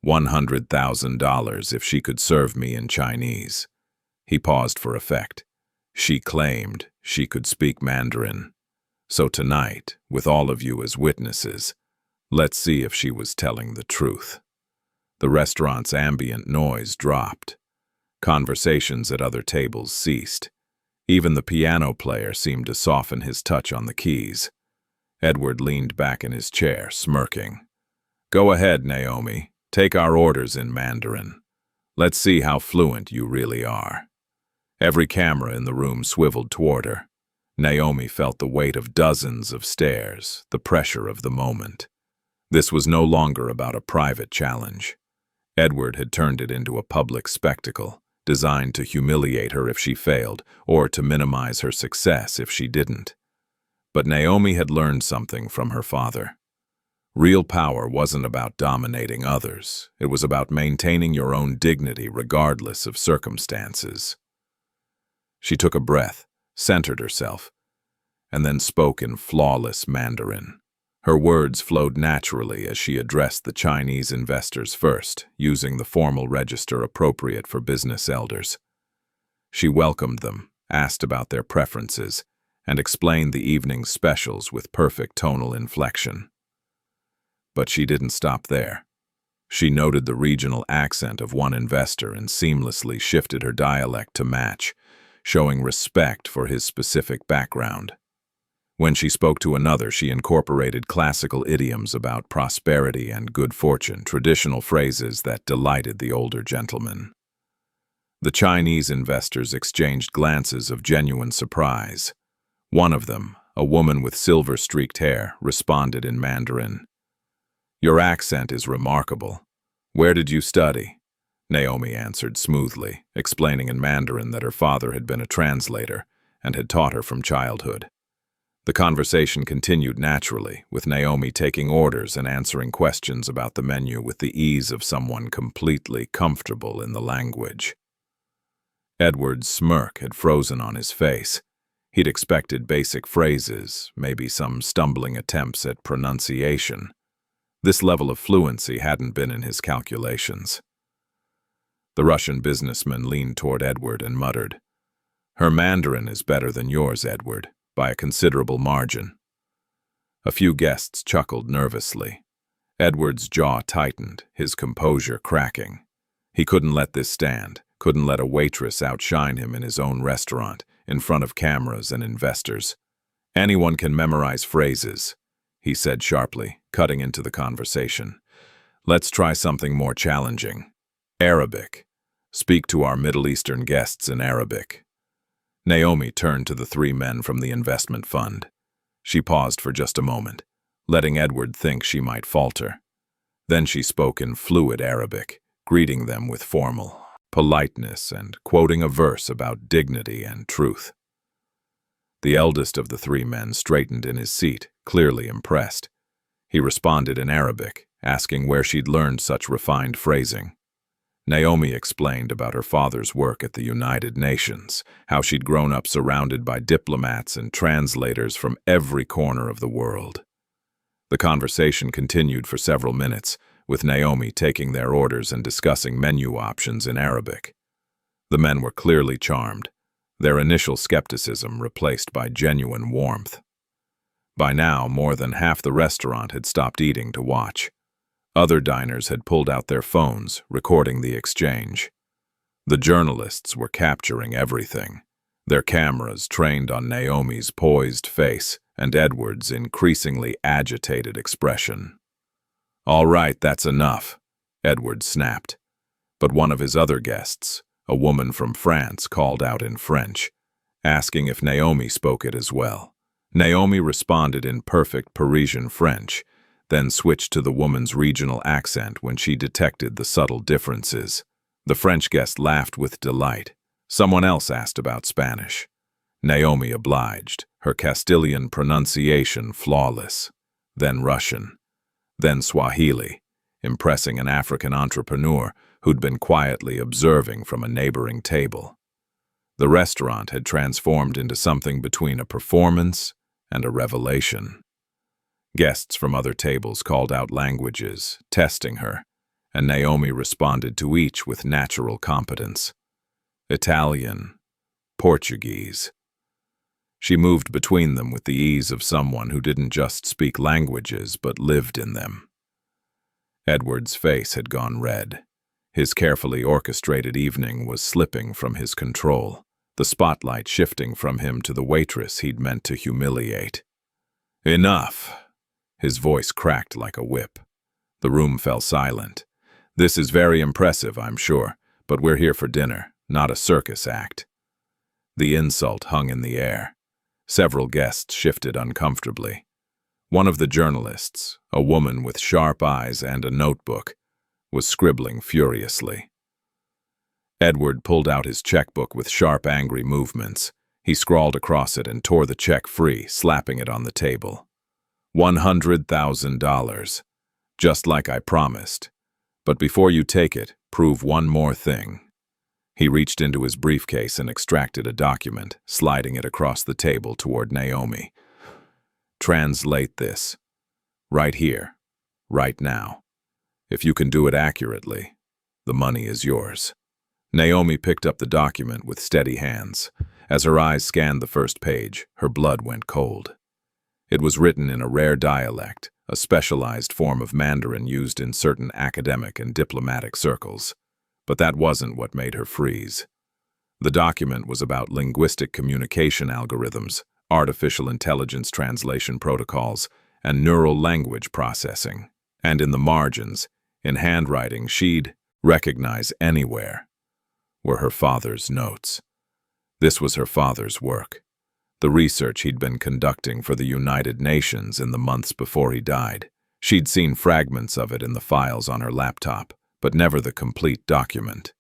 $100,000 if she could serve me in Chinese." He paused for effect. She claimed she could speak Mandarin. So tonight, with all of you as witnesses, Let's see if she was telling the truth. The restaurant's ambient noise dropped. Conversations at other tables ceased. Even the piano player seemed to soften his touch on the keys. Edward leaned back in his chair, smirking. "Go ahead, Naomi. Take our orders in Mandarin. Let's see how fluent you really are." Every camera in the room swiveled toward her. Naomi felt the weight of dozens of stares, the pressure of the moment. This was no longer about a private challenge. Edward had turned it into a public spectacle, designed to humiliate her if she failed, or to minimize her success if she didn't. But Naomi had learned something from her father. Real power wasn't about dominating others. It was about maintaining your own dignity regardless of circumstances. She took a breath, centered herself, and then spoke in flawless Mandarin. Her words flowed naturally as she addressed the Chinese investors first, using the formal register appropriate for business elders. She welcomed them, asked about their preferences, and explained the evening's specials with perfect tonal inflection. But she didn't stop there. She noted the regional accent of one investor and seamlessly shifted her dialect to match, showing respect for his specific background. When she spoke to another, she incorporated classical idioms about prosperity and good fortune, traditional phrases that delighted the older gentleman. The Chinese investors exchanged glances of genuine surprise. One of them, a woman with silver-streaked hair, responded in Mandarin. "Your accent is remarkable. Where did you study?" Naomi answered smoothly, explaining in Mandarin that her father had been a translator and had taught her from childhood. The conversation continued naturally, with Naomi taking orders and answering questions about the menu with the ease of someone completely comfortable in the language. Edward's smirk had frozen on his face. He'd expected basic phrases, maybe some stumbling attempts at pronunciation. This level of fluency hadn't been in his calculations. The Russian businessman leaned toward Edward and muttered, "Her Mandarin is better than yours, Edward, by a considerable margin." A few guests chuckled nervously. Edward's jaw tightened, his composure cracking. He couldn't let this stand, couldn't let a waitress outshine him in his own restaurant, in front of cameras and investors. "Anyone can memorize phrases," he said sharply, cutting into the conversation. "Let's try something more challenging. Arabic. Speak to our Middle Eastern guests in Arabic." Naomi turned to the three men from the investment fund. She paused for just a moment, letting Edward think she might falter. Then she spoke in fluid Arabic, greeting them with formal politeness and quoting a verse about dignity and truth. The eldest of the three men straightened in his seat, clearly impressed. He responded in Arabic, asking where she'd learned such refined phrasing. Naomi explained about her father's work at the United Nations, how she'd grown up surrounded by diplomats and translators from every corner of the world. The conversation continued for several minutes, with Naomi taking their orders and discussing menu options in Arabic. The men were clearly charmed, their initial skepticism replaced by genuine warmth. By now, more than half the restaurant had stopped eating to watch. Other diners had pulled out their phones, recording the exchange. The journalists were capturing everything, their cameras trained on Naomi's poised face and Edward's increasingly agitated expression. "All right, that's enough," Edward snapped. But one of his other guests, a woman from France, called out in French, asking if Naomi spoke it as well. Naomi responded in perfect Parisian French, then switched to the woman's regional accent when she detected the subtle differences. The French guest laughed with delight. Someone else asked about Spanish. Naomi obliged, her Castilian pronunciation flawless. Then Russian. Then Swahili, impressing an African entrepreneur who'd been quietly observing from a neighboring table. The restaurant had transformed into something between a performance and a revelation. Guests from other tables called out languages, testing her, and Naomi responded to each with natural competence. Italian, Portuguese. She moved between them with the ease of someone who didn't just speak languages but lived in them. Edward's face had gone red. His carefully orchestrated evening was slipping from his control, the spotlight shifting from him to the waitress he'd meant to humiliate. "Enough!" His voice cracked like a whip. The room fell silent. "This is very impressive, I'm sure, but we're here for dinner, not a circus act." The insult hung in the air. Several guests shifted uncomfortably. One of the journalists, a woman with sharp eyes and a notebook, was scribbling furiously. Edward pulled out his checkbook with sharp, angry movements. He scrawled across it and tore the check free, slapping it on the table. $100,000. Just like I promised. But before you take it, prove one more thing. He reached into his briefcase and extracted a document, sliding it across the table toward Naomi. "Translate this. Right here. Right now. If you can do it accurately, the money is yours." Naomi picked up the document with steady hands. As her eyes scanned the first page, her blood went cold. It was written in a rare dialect, a specialized form of Mandarin used in certain academic and diplomatic circles. But that wasn't what made her freeze. The document was about linguistic communication algorithms, artificial intelligence translation protocols, and neural language processing. And in the margins, in handwriting she'd recognize anywhere, were her father's notes. This was her father's work, the research he'd been conducting for the United Nations in the months before he died. She'd seen fragments of it in the files on her laptop, but never the complete document.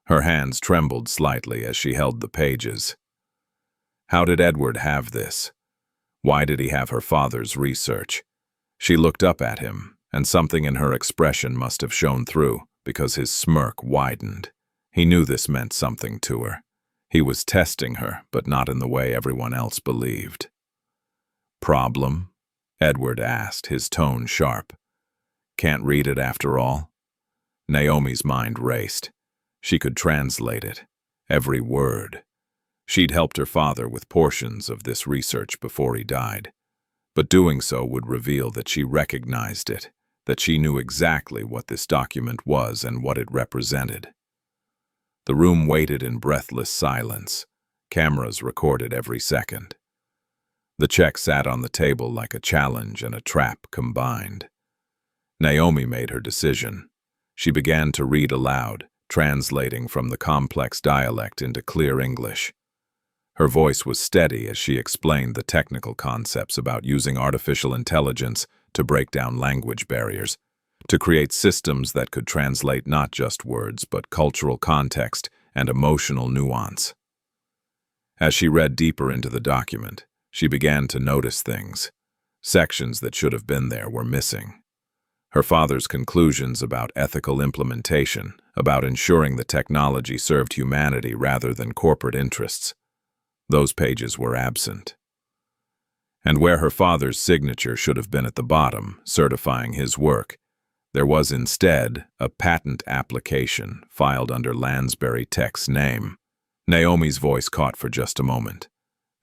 Her hands trembled slightly as she held the pages. How did Edward have this? Why did he have her father's research? She looked up at him, and something in her expression must have shone through, because his smirk widened. He knew this meant something to her. He was testing her, but not in the way everyone else believed. "Problem?" Edward asked, his tone sharp. "Can't read it after all?" Naomi's mind raced. She could translate it, every word. She'd helped her father with portions of this research before he died. But doing so would reveal that she recognized it, that she knew exactly what this document was and what it represented. The room waited in breathless silence. Cameras recorded every second. The check sat on the table like a challenge and a trap combined. Naomi made her decision. She began to read aloud, translating from the complex dialect into clear English. Her voice was steady as she explained the technical concepts about using artificial intelligence to break down language barriers, to create systems that could translate not just words but cultural context and emotional nuance. As she read deeper into the document, she began to notice things. Sections that should have been there were missing. Her father's conclusions about ethical implementation, about ensuring the technology served humanity rather than corporate interests. Those pages were absent. And where her father's signature should have been at the bottom, certifying his work, there was instead a patent application filed under Lansbury Tech's name. Naomi's voice caught for just a moment.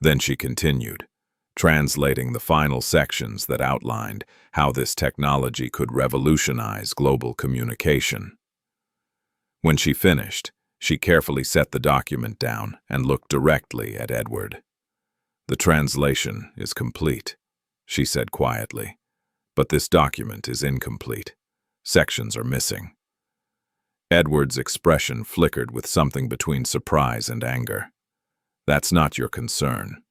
Then she continued, translating the final sections that outlined how this technology could revolutionize global communication. When she finished, she carefully set the document down and looked directly at Edward. "The translation is complete," she said quietly, "but this document is incomplete. Sections are missing." Edward's expression flickered with something between surprise and anger. "That's not your concern.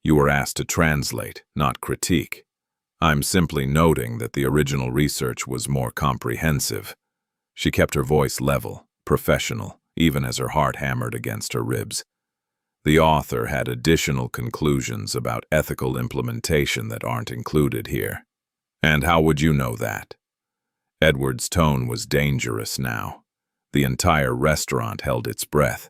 You were asked to translate, not critique. I'm simply noting that the original research was more comprehensive." She kept her voice level, professional, even as her heart hammered against her ribs. The author had additional conclusions about ethical implementation that aren't included here. "And how would you know that?" Edward's tone was dangerous now. The entire restaurant held its breath.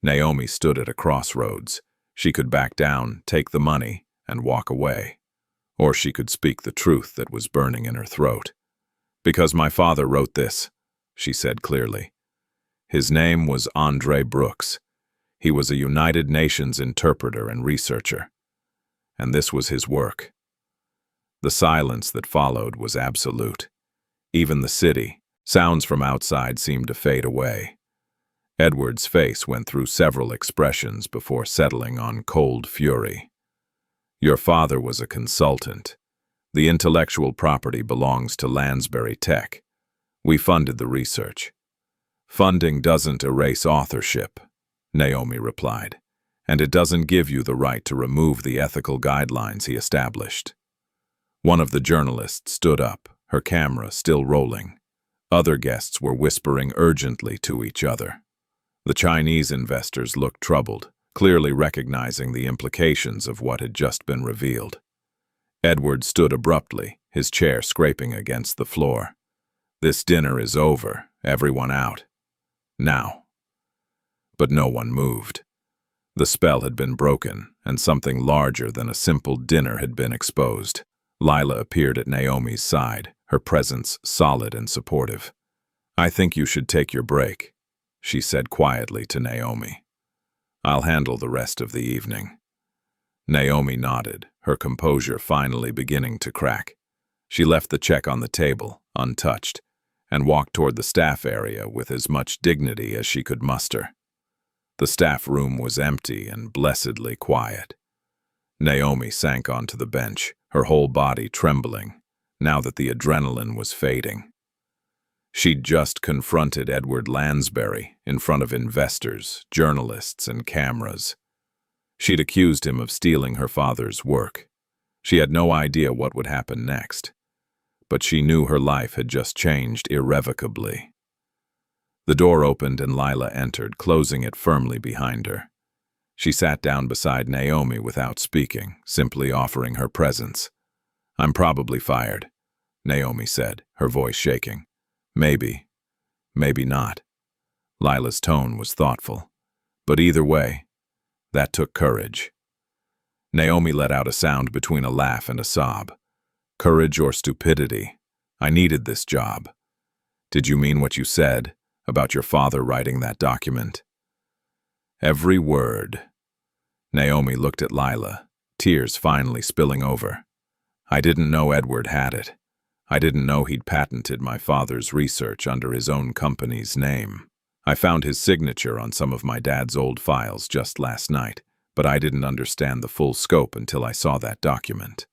Naomi stood at a crossroads. She could back down, take the money, and walk away. Or she could speak the truth that was burning in her throat. "Because my father wrote this," she said clearly. His name was Edward Brooks. He was a United Nations interpreter and researcher. and this was his work. The silence that followed was absolute. Even the city, sounds from outside seemed to fade away. Edward's face went through several expressions before settling on cold fury. Your father was a consultant. The intellectual property belongs to Lansbury Tech. We funded the research. Funding doesn't erase authorship, Naomi replied, and it doesn't give you the right to remove the ethical guidelines he established. One of the journalists stood up, her camera still rolling. Other guests were whispering urgently to each other. The Chinese investors looked troubled, clearly recognizing the implications of what had just been revealed. Edward stood abruptly, his chair scraping against the floor. This dinner is over, everyone out. Now. But no one moved. The spell had been broken, and something larger than a simple dinner had been exposed. Lila appeared at Naomi's side, her presence solid and supportive. "I think you should take your break," she said quietly to Naomi. "I'll handle the rest of the evening." Naomi nodded, her composure finally beginning to crack. She left the check on the table, untouched, and walked toward the staff area with as much dignity as she could muster. The staff room was empty and blessedly quiet. Naomi sank onto the bench, her whole body trembling, now that the adrenaline was fading. She'd just confronted Edward Lansbury in front of investors, journalists, and cameras. She'd accused him of stealing her father's work. She had no idea what would happen next, but she knew her life had just changed irrevocably. The door opened and Lila entered, closing it firmly behind her. She sat down beside Naomi without speaking, simply offering her presence. "I'm probably fired," Naomi said, her voice shaking. Maybe not." Lila's tone was thoughtful. "But either way, that took courage." Naomi let out a sound between a laugh and a sob. "Courage or stupidity? I needed this job." "Did you mean what you said about your father writing that document?" "Every word." Naomi looked at Lila, tears finally spilling over. "I didn't know Edward had it. I didn't know he'd patented my father's research under his own company's name. I found his signature on some of my dad's old files just last night, but I didn't understand the full scope until I saw that document."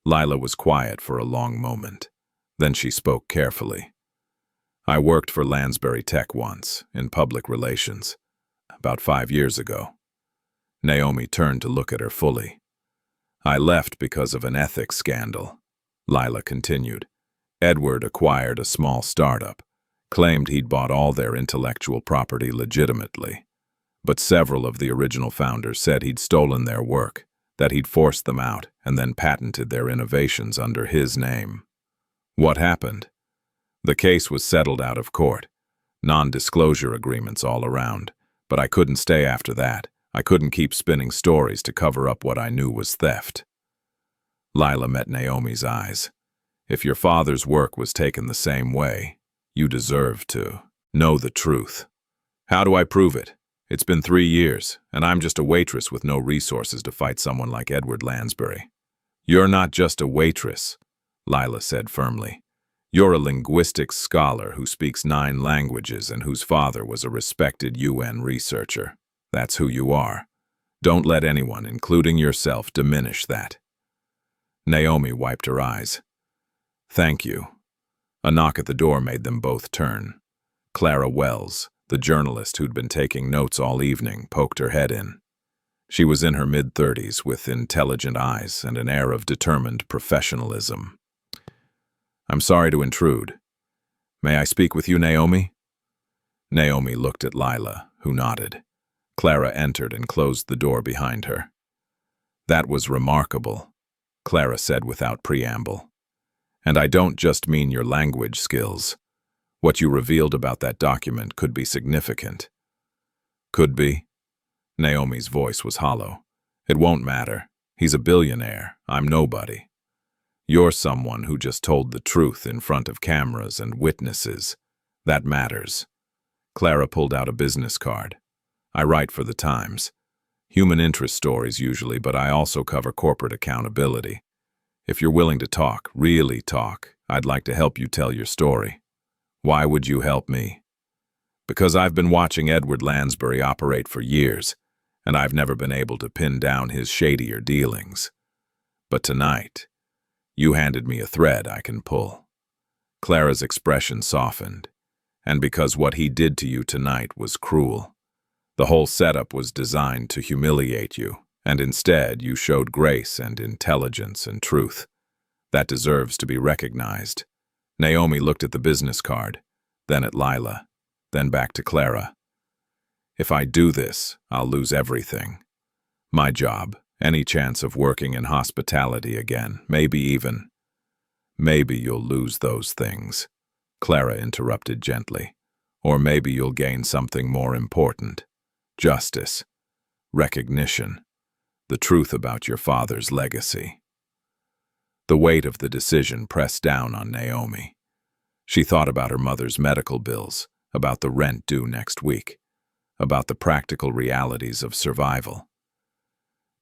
Lila was quiet for a long moment. Then she spoke carefully. "I worked for Lansbury Tech once, in public relations, about 5 years ago." Naomi turned to look at her fully. "I left because of an ethics scandal," Lila continued. "Edward acquired a small startup, claimed he'd bought all their intellectual property legitimately. But several of the original founders said he'd stolen their work, that he'd forced them out and then patented their innovations under his name. What happened? The case was settled out of court, non-disclosure agreements all around, but I couldn't stay after that. I couldn't keep spinning stories to cover up what I knew was theft." Lila met Naomi's eyes. "If your father's work was taken the same way, you deserve to know the truth." "How do I prove it? It's been 3 years, and I'm just a waitress with no resources to fight someone like Edward Lansbury." "You're not just a waitress," Lila said firmly. "You're a linguistics scholar who speaks 9 languages and whose father was a respected UN researcher. That's who you are. Don't let anyone, including yourself, diminish that." Naomi wiped her eyes. "Thank you." A knock at the door made them both turn. Clara Wells, the journalist who'd been taking notes all evening, poked her head in. She was in her mid-30s with intelligent eyes and an air of determined professionalism. "I'm sorry to intrude. May I speak with you, Naomi?" Naomi looked at Lila, who nodded. Clara entered and closed the door behind her. "That was remarkable," Clara said without preamble. "And I don't just mean your language skills. What you revealed about that document could be significant." "Could be?" Naomi's voice was hollow. "It won't matter. He's a billionaire. I'm nobody. You're someone who just told the truth in front of cameras and witnesses. That matters." Clara pulled out a business card. "I write for the Times. Human interest stories usually, but I also cover corporate accountability. If you're willing to talk, really talk, I'd like to help you tell your story. Why would you help me? Because I've been watching Edward Lansbury operate for years, and I've never been able to pin down his shadier dealings. But tonight, you handed me a thread I can pull. Clara's expression softened, and because what he did to you tonight was cruel. The whole setup was designed to humiliate you, and instead you showed grace and intelligence and truth. That deserves to be recognized. Naomi looked at the business card, then at Lila, then back to Clara. If I do this, I'll lose everything. My job, any chance of working in hospitality again, maybe even. Maybe you'll lose those things, Clara interrupted gently. Or maybe you'll gain something more important. Justice, recognition, the truth about your father's legacy. The weight of the decision pressed down on Naomi. She thought about her mother's medical bills, about the rent due next week, about the practical realities of survival.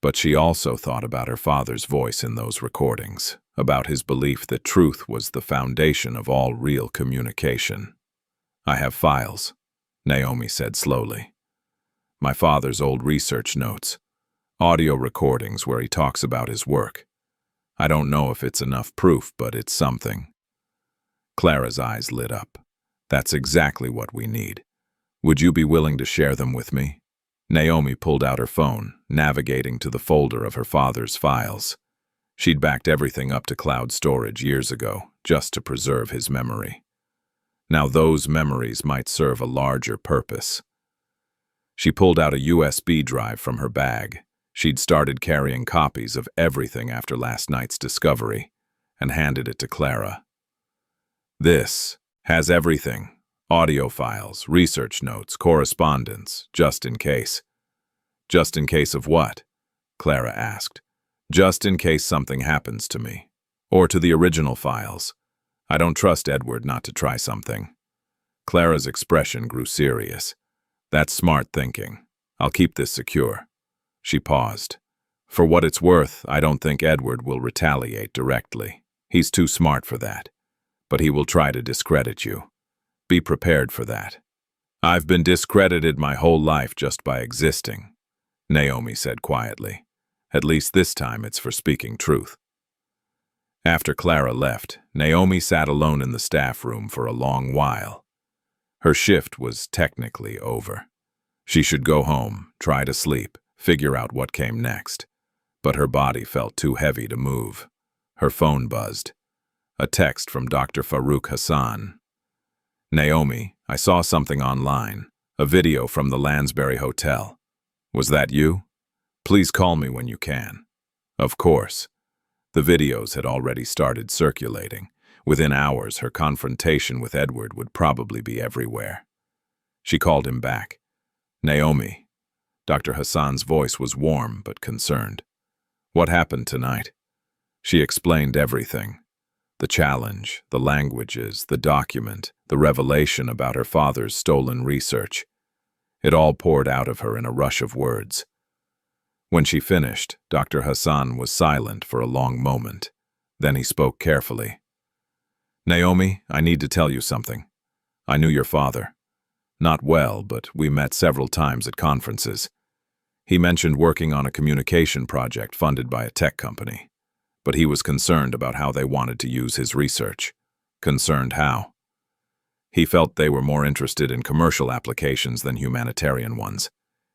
But she also thought about her father's voice in those recordings, about his belief that truth was the foundation of all real communication. I have files, Naomi said slowly. My father's old research notes, audio recordings where he talks about his work. I don't know if it's enough proof, but it's something. Clara's eyes lit up. That's exactly what we need. Would you be willing to share them with me? Naomi pulled out her phone, navigating to the folder of her father's files. She'd backed everything up to cloud storage years ago, just to preserve his memory. Now those memories might serve a larger purpose. She pulled out a USB drive from her bag. She'd started carrying copies of everything after last night's discovery, and handed it to Clara. This has everything. Audio files, research notes, correspondence, just in case. Just in case of what? Clara asked. Just in case something happens to me. Or to the original files. I don't trust Edward not to try something. Clara's expression grew serious. That's smart thinking. I'll keep this secure. She paused. For what it's worth, I don't think Edward will retaliate directly. He's too smart for that. But he will try to discredit you. Be prepared for that. I've been discredited my whole life just by existing, Naomi said quietly. At least this time it's for speaking truth. After Clara left, Naomi sat alone in the staff room for a long while. Her shift was technically over. She should go home, try to sleep, figure out what came next. But her body felt too heavy to move. Her phone buzzed. A text from Dr. Farouk Hassan. Naomi, I saw something online, a video from the Lansbury Hotel. Was that you? Please call me when you can. Of course. The videos had already started circulating. Within hours, her confrontation with Edward would probably be everywhere. She called him back. Naomi. Dr. Hassan's voice was warm but concerned. What happened tonight? She explained everything. The challenge, the languages, the document, the revelation about her father's stolen research. It all poured out of her in a rush of words. When she finished, Dr. Hassan was silent for a long moment. Then he spoke carefully. Naomi, I need to tell you something. I knew your father. Not well, but we met several times at conferences. He mentioned working on a communication project funded by a tech company. But he was concerned about how they wanted to use his research. Concerned how? He felt they were more interested in commercial applications than humanitarian ones.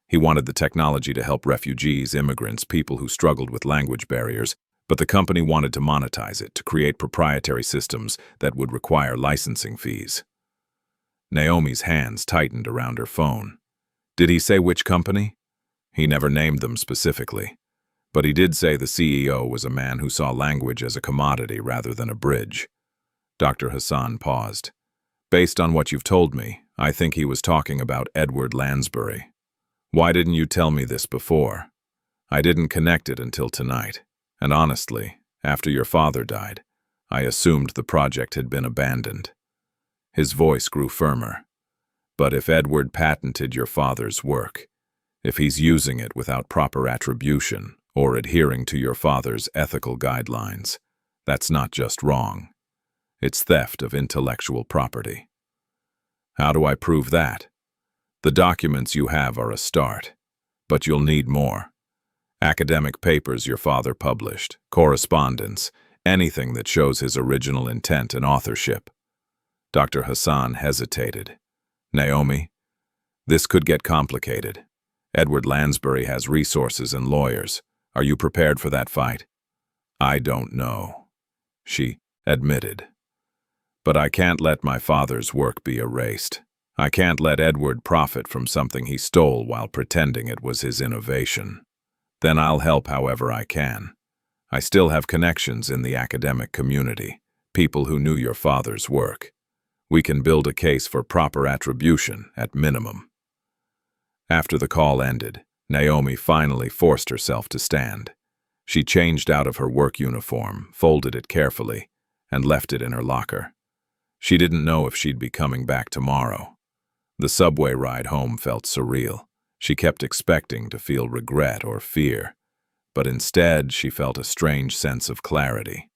He wanted the technology to help refugees, immigrants, people who struggled with language barriers, but the company wanted to monetize it, to create proprietary systems that would require licensing fees. Naomi's hands tightened around her phone. Did he say which company? He never named them specifically. But he did say the CEO was a man who saw language as a commodity rather than a bridge. Dr. Hassan paused. Based on what you've told me, I think he was talking about Edward Lansbury. Why didn't you tell me this before? I didn't connect it until tonight. And honestly, after your father died, I assumed the project had been abandoned. His voice grew firmer. But if Edward patented your father's work, If he's using it without proper attribution or adhering to your father's ethical guidelines, that's not just wrong. It's theft of intellectual property. How do I prove that? The documents you have are a start, but you'll need more. Academic papers your father published, correspondence, anything that shows his original intent and authorship. Dr. Hassan hesitated. Naomi, this could get complicated. Edward Lansbury has resources and lawyers. Are you prepared for that fight? I don't know, she admitted. But I can't let my father's work be erased. I can't let Edward profit from something he stole while pretending it was his innovation. Then I'll help however I can. I still have connections in the academic community, people who knew your father's work. We can build a case for proper attribution, at minimum. After the call ended, Naomi finally forced herself to stand. She changed out of her work uniform, folded it carefully, and left it in her locker. She didn't know if she'd be coming back tomorrow. The subway ride home felt surreal. She kept expecting to feel regret or fear, but instead she felt a strange sense of clarity.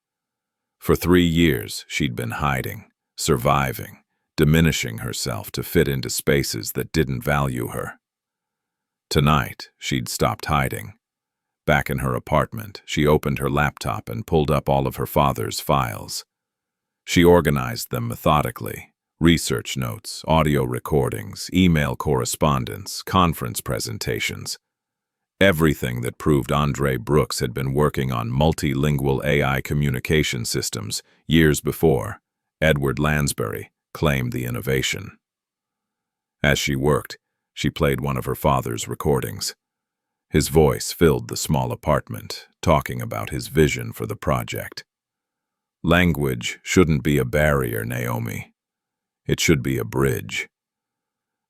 For 3 years, she'd been hiding, surviving, diminishing herself to fit into spaces that didn't value her. Tonight, she'd stopped hiding. Back in her apartment, she opened her laptop and pulled up all of her father's files. She organized them methodically. Research notes, audio recordings, email correspondence, conference presentations. Everything that proved Naomi Brooks had been working on multilingual AI communication systems years before Edward Lansbury claimed the innovation. As she worked, she played one of her father's recordings. His voice filled the small apartment, talking about his vision for the project. Language shouldn't be a barrier, Naomi. It should be a bridge.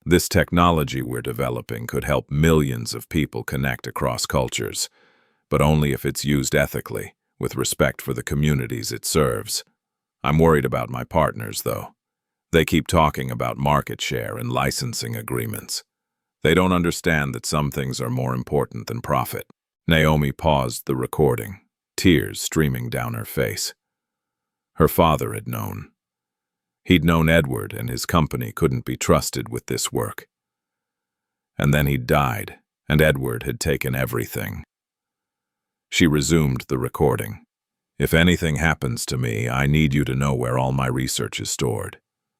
This technology we're developing could help millions of people connect across cultures, but only if it's used ethically, with respect for the communities it serves. I'm worried about my partners, though. They keep talking about market share and licensing agreements. They don't understand that some things are more important than profit. Naomi paused the recording, tears streaming down her face. Her father had known. He'd known Edward and his company couldn't be trusted with this work. And then he'd died, and Edward had taken everything. She resumed the recording. If anything happens to me, I need you to know where all my research is stored.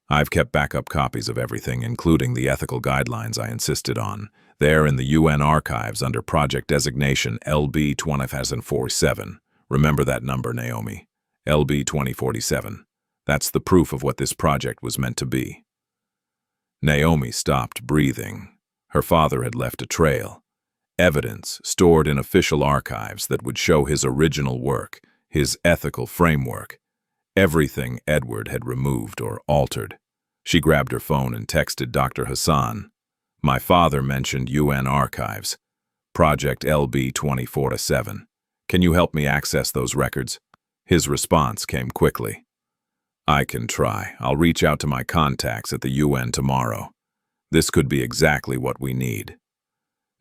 I've kept backup copies of everything, including the ethical guidelines I insisted on. They're in the UN archives under project designation LB-2047. Remember that number, Naomi. LB-2047. That's the proof of what this project was meant to be. Naomi stopped breathing. Her father had left a trail. Evidence stored in official archives that would show his original work, his ethical framework. Everything Edward had removed or altered. She grabbed her phone and texted Dr. Hassan. My father mentioned UN archives. Project LB-2047. Can you help me access those records? His response came quickly. I can try. I'll reach out to my contacts at the UN tomorrow. This could be exactly what we need.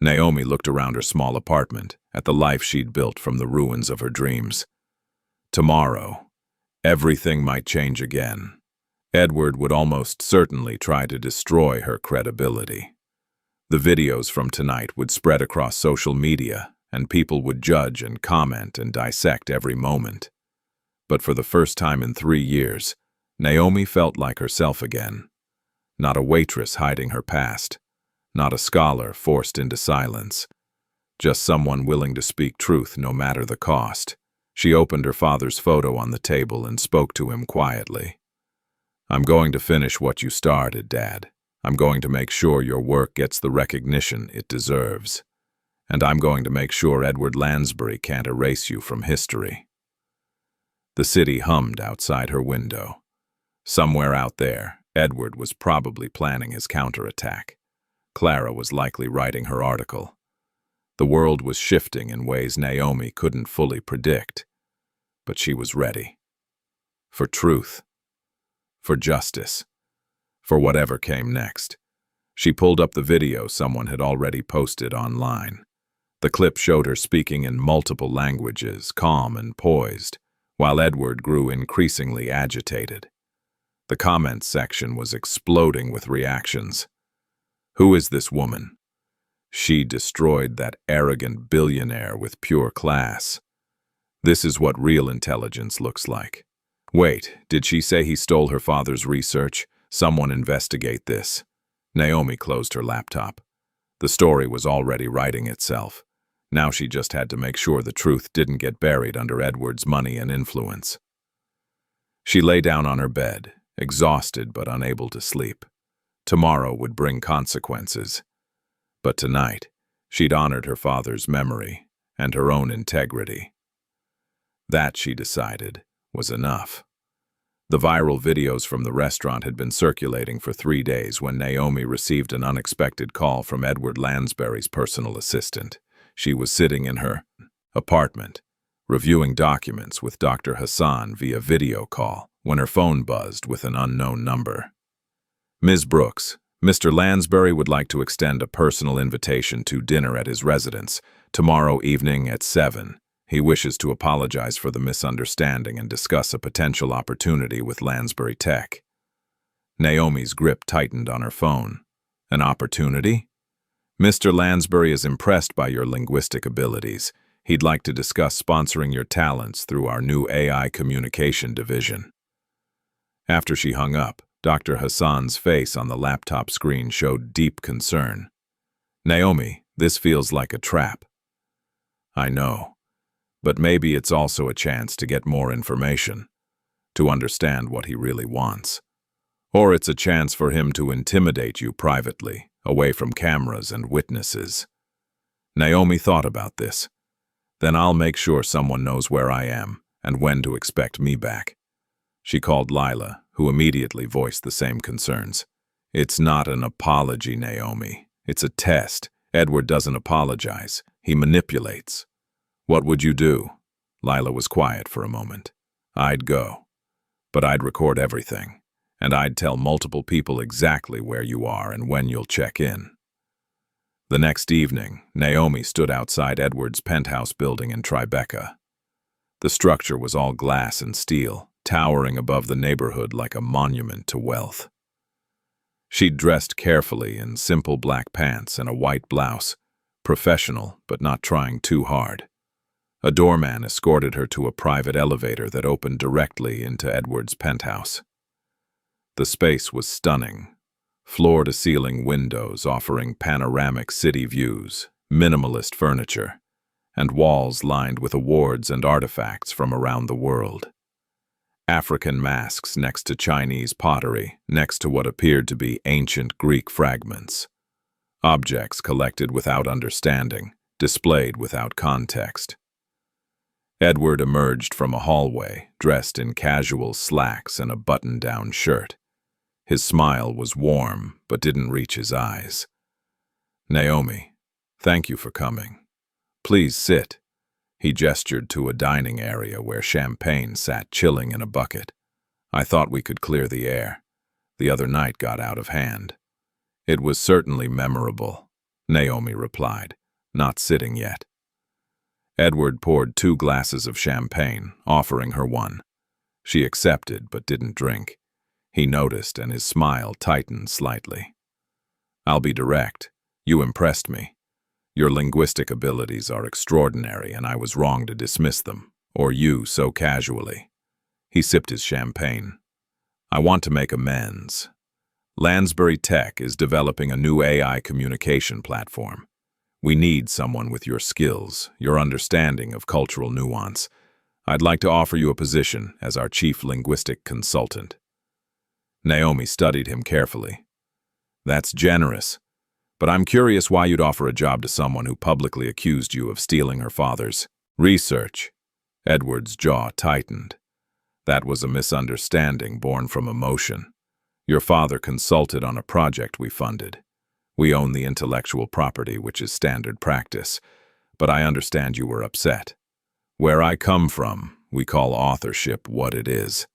Naomi looked around her small apartment, at the life she'd built from the ruins of her dreams. Tomorrow, everything might change again. Edward would almost certainly try to destroy her credibility. The videos from tonight would spread across social media, and people would judge and comment and dissect every moment. But for the first time in 3 years, Naomi felt like herself again. Not a waitress hiding her past, not a scholar forced into silence, just someone willing to speak truth no matter the cost. She opened her father's photo on the table and spoke to him quietly. I'm going to finish what you started, Dad. I'm going to make sure your work gets the recognition it deserves. And I'm going to make sure Edward Lansbury can't erase you from history. The city hummed outside her window. Somewhere out there, Edward was probably planning his counterattack. Clara was likely writing her article. The world was shifting in ways Naomi couldn't fully predict. But she was ready. For truth. For justice. For whatever came next. She pulled up the video someone had already posted online. The clip showed her speaking in multiple languages, calm and poised, while Edward grew increasingly agitated. The comments section was exploding with reactions. Who is this woman? She destroyed that arrogant billionaire with pure class. This is what real intelligence looks like. Wait, did she say he stole her father's research? Someone investigate this. Naomi closed her laptop. The story was already writing itself. Now she just had to make sure the truth didn't get buried under Edward's money and influence. She lay down on her bed, exhausted but unable to sleep. Tomorrow would bring consequences. But tonight, she'd honored her father's memory and her own integrity. That, she decided, was enough. The viral videos from the restaurant had been circulating for 3 days when Naomi received an unexpected call from Edward Lansbury's personal assistant. She was sitting in her apartment, reviewing documents with Dr. Hassan via video call, when her phone buzzed with an unknown number. Ms. Brooks, Mr. Lansbury would like to extend a personal invitation to dinner at his residence tomorrow evening at 7. He wishes to apologize for the misunderstanding and discuss a potential opportunity with Lansbury Tech. Naomi's grip tightened on her phone. An opportunity? Mr. Lansbury is impressed by your linguistic abilities. He'd like to discuss sponsoring your talents through our new AI communication division. After she hung up, Dr. Hassan's face on the laptop screen showed deep concern. Naomi, this feels like a trap. I know, but maybe it's also a chance to get more information, to understand what he really wants. Or it's a chance for him to intimidate you privately, away from cameras and witnesses. Naomi thought about this. Then I'll make sure someone knows where I am and when to expect me back. She called Lila, who immediately voiced the same concerns. It's not an apology, Naomi. It's a test. Edward doesn't apologize. He manipulates. What would you do? Lila was quiet for a moment. I'd go. But I'd record everything. And I'd tell multiple people exactly where you are and when you'll check in. The next evening, Naomi stood outside Edward's penthouse building in Tribeca. The structure was all glass and steel, towering above the neighborhood like a monument to wealth. She'd dressed carefully in simple black pants and a white blouse, professional but not trying too hard. A doorman escorted her to a private elevator that opened directly into Edward's penthouse. The space was stunning, floor-to-ceiling windows offering panoramic city views, minimalist furniture, and walls lined with awards and artifacts from around the world. African masks next to Chinese pottery, next to what appeared to be ancient Greek fragments. Objects collected without understanding, displayed without context. Edward emerged from a hallway, dressed in casual slacks and a button-down shirt. His smile was warm, but didn't reach his eyes. Naomi, thank you for coming. Please sit. He gestured to a dining area where champagne sat chilling in a bucket. I thought we could clear the air. The other night got out of hand. It was certainly memorable, Naomi replied, not sitting yet. Edward poured 2 glasses of champagne, offering her one. She accepted but didn't drink. He noticed and his smile tightened slightly. I'll be direct. You impressed me. Your linguistic abilities are extraordinary and I was wrong to dismiss them, or you so casually. He sipped his champagne. I want to make amends. Lansbury Tech is developing a new AI communication platform. We need someone with your skills, your understanding of cultural nuance. I'd like to offer you a position as our chief linguistic consultant. Naomi studied him carefully. That's generous, but I'm curious why you'd offer a job to someone who publicly accused you of stealing her father's research. Edward's jaw tightened. That was a misunderstanding born from emotion. Your father consulted on a project we funded. We own the intellectual property, which is standard practice, but I understand you were upset. Where I come from, we call authorship what it is.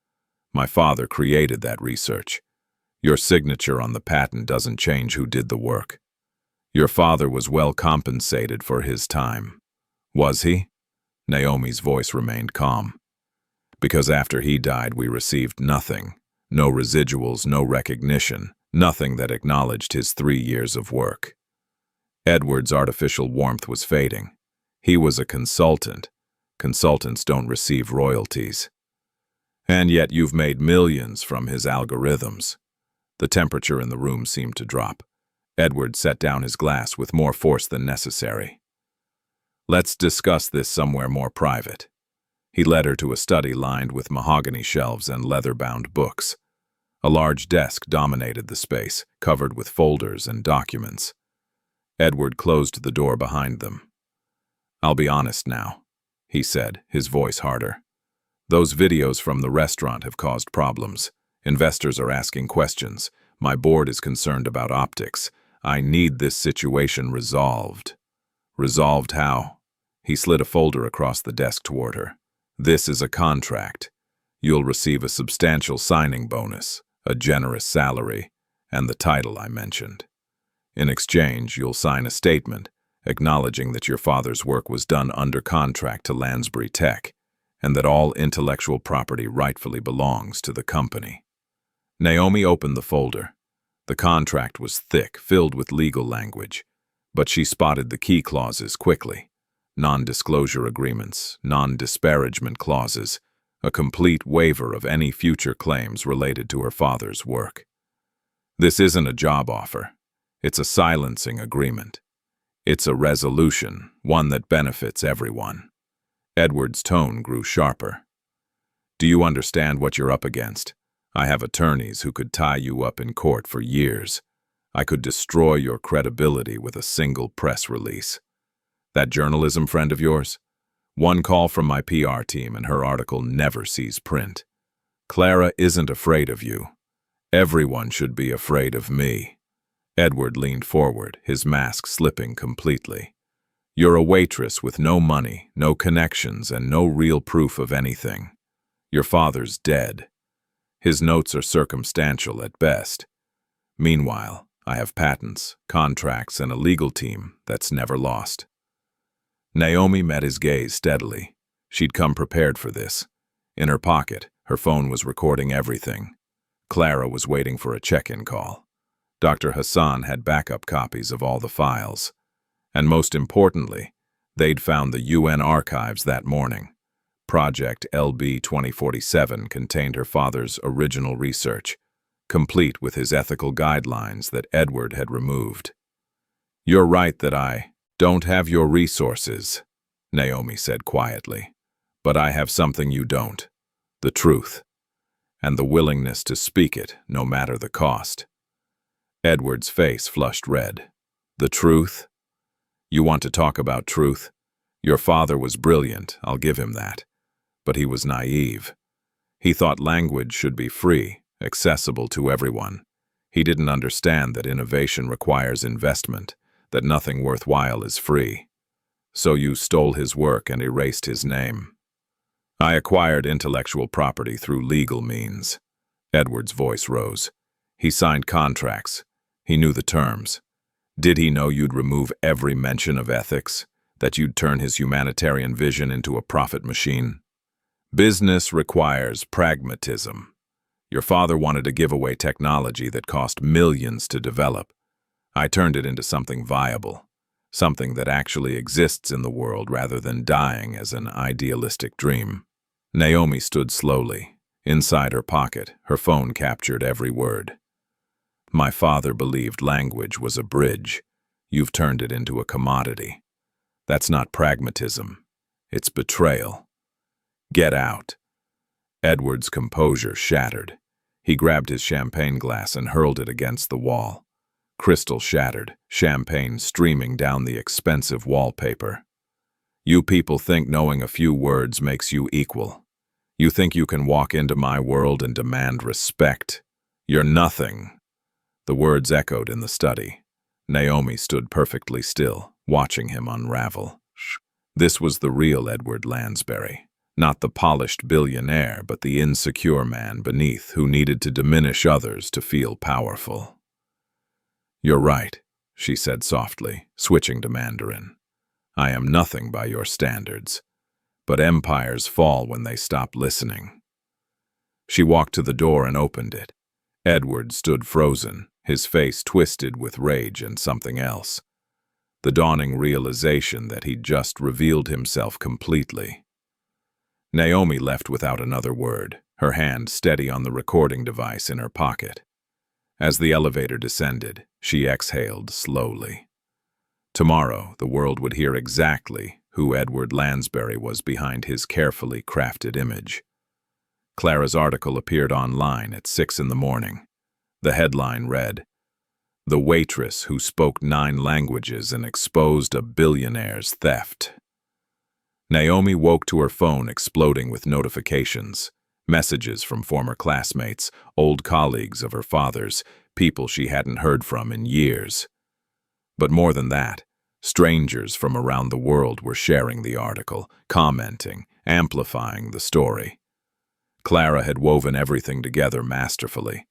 My father created that research. Your signature on the patent doesn't change who did the work. Your father was well compensated for his time. Was he? Naomi's voice remained calm. Because after he died, we received nothing. No residuals, no recognition, nothing that acknowledged his 3 years of work. Edward's artificial warmth was fading. He was a consultant. Consultants don't receive royalties. And yet you've made millions from his algorithms. The temperature in the room seemed to drop. Edward set down his glass with more force than necessary. Let's discuss this somewhere more private. He led her to a study lined with mahogany shelves and leather-bound books. A large desk dominated the space, covered with folders and documents. Edward closed the door behind them. "I'll be honest now," he said, his voice harder. "Those videos from the restaurant have caused problems. Investors are asking questions. My board is concerned about optics. I need this situation resolved." "Resolved how?" He slid a folder across the desk toward her. "This is a contract. You'll receive a substantial signing bonus, a generous salary, and the title I mentioned. In exchange, you'll sign a statement acknowledging that your father's work was done under contract to Lansbury Tech, and that all intellectual property rightfully belongs to the company." Naomi opened the folder. The contract was thick, filled with legal language, but she spotted the key clauses quickly. Non-disclosure agreements, non-disparagement clauses, a complete waiver of any future claims related to her father's work. This isn't a job offer. It's a silencing agreement. It's a resolution, one that benefits everyone. Edward's tone grew sharper. "Do you understand what you're up against? I have attorneys who could tie you up in court for years. I could destroy your credibility with a single press release. That journalism friend of yours? One call from my PR team and her article never sees print. Clara isn't afraid of you. Everyone should be afraid of me." Edward leaned forward, his mask slipping completely. "You're a waitress with no money, no connections, and no real proof of anything. Your father's dead. His notes are circumstantial at best. Meanwhile, I have patents, contracts, and a legal team that's never lost." Naomi met his gaze steadily. She'd come prepared for this. In her pocket, her phone was recording everything. Clara was waiting for a check-in call. Dr. Hassan had backup copies of all the files. And most importantly, they'd found the UN archives that morning. Project LB 2047 contained her father's original research, complete with his ethical guidelines that Edward had removed. "You're right that I don't have your resources," Naomi said quietly. "But I have something you don't. The truth. And the willingness to speak it, no matter the cost." Edward's face flushed red. "The truth? You want to talk about truth? Your father was brilliant, I'll give him that. But he was naive. He thought language should be free, accessible to everyone. He didn't understand that innovation requires investment, that nothing worthwhile is free. So you stole his work and erased his name." "I acquired intellectual property through legal means." Edward's voice rose. "He signed contracts. He knew the terms. Did he know you'd remove every mention of ethics, that you'd turn his humanitarian vision into a profit machine? Business requires pragmatism. Your father wanted to give away technology that cost millions to develop. I turned it into something viable, something that actually exists in the world rather than dying as an idealistic dream." Naomi stood slowly. Inside her pocket, her phone captured every word. "My father believed language was a bridge. You've turned it into a commodity. That's not pragmatism. It's betrayal. Get out." Edward's composure shattered. He grabbed his champagne glass and hurled it against the wall. Crystal shattered, champagne streaming down the expensive wallpaper. "You people think knowing a few words makes you equal. You think you can walk into my world and demand respect. You're nothing." The words echoed in the study. Naomi stood perfectly still, watching him unravel. This was the real Edward Lansbury. Not the polished billionaire, but the insecure man beneath who needed to diminish others to feel powerful. "You're right," she said softly, switching to Mandarin. "I am nothing by your standards, but empires fall when they stop listening." She walked to the door and opened it. Edward stood frozen, his face twisted with rage and something else. The dawning realization that he'd just revealed himself completely. Naomi left without another word, her hand steady on the recording device in her pocket. As the elevator descended, she exhaled slowly. Tomorrow, the world would hear exactly who Edward Lansbury was behind his carefully crafted image. Clara's article appeared online at 6 in the morning. The headline read, "The Waitress Who Spoke 9 Languages and Exposed a Billionaire's Theft." Naomi woke to her phone exploding with notifications, messages from former classmates, old colleagues of her father's, people she hadn't heard from in years. But more than that, strangers from around the world were sharing the article, commenting, amplifying the story. Clara had woven everything together masterfully.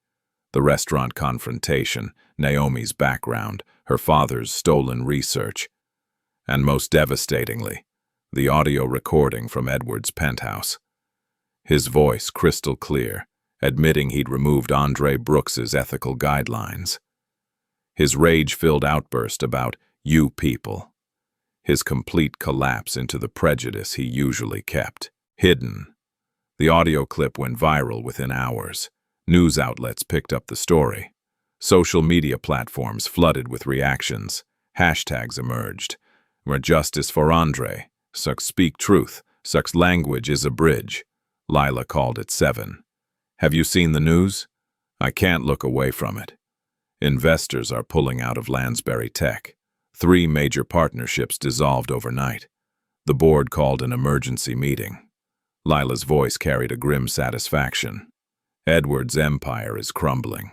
The restaurant confrontation, Naomi's background, her father's stolen research, and most devastatingly, the audio recording from Edward's penthouse. His voice crystal clear, admitting he'd removed Naomi Brooks's ethical guidelines. His rage-filled outburst about "you people." His complete collapse into the prejudice he usually kept, hidden. The audio clip went viral within hours. News outlets picked up the story. Social media platforms flooded with reactions. Hashtags emerged. "More justice for Andre. Such speak truth. Such language is a bridge." Lila called at 7. "Have you seen the news? I can't look away from it. Investors are pulling out of Lansbury Tech. 3 major partnerships dissolved overnight. The board called an emergency meeting." Lila's voice carried a grim satisfaction. Edward's empire is crumbling.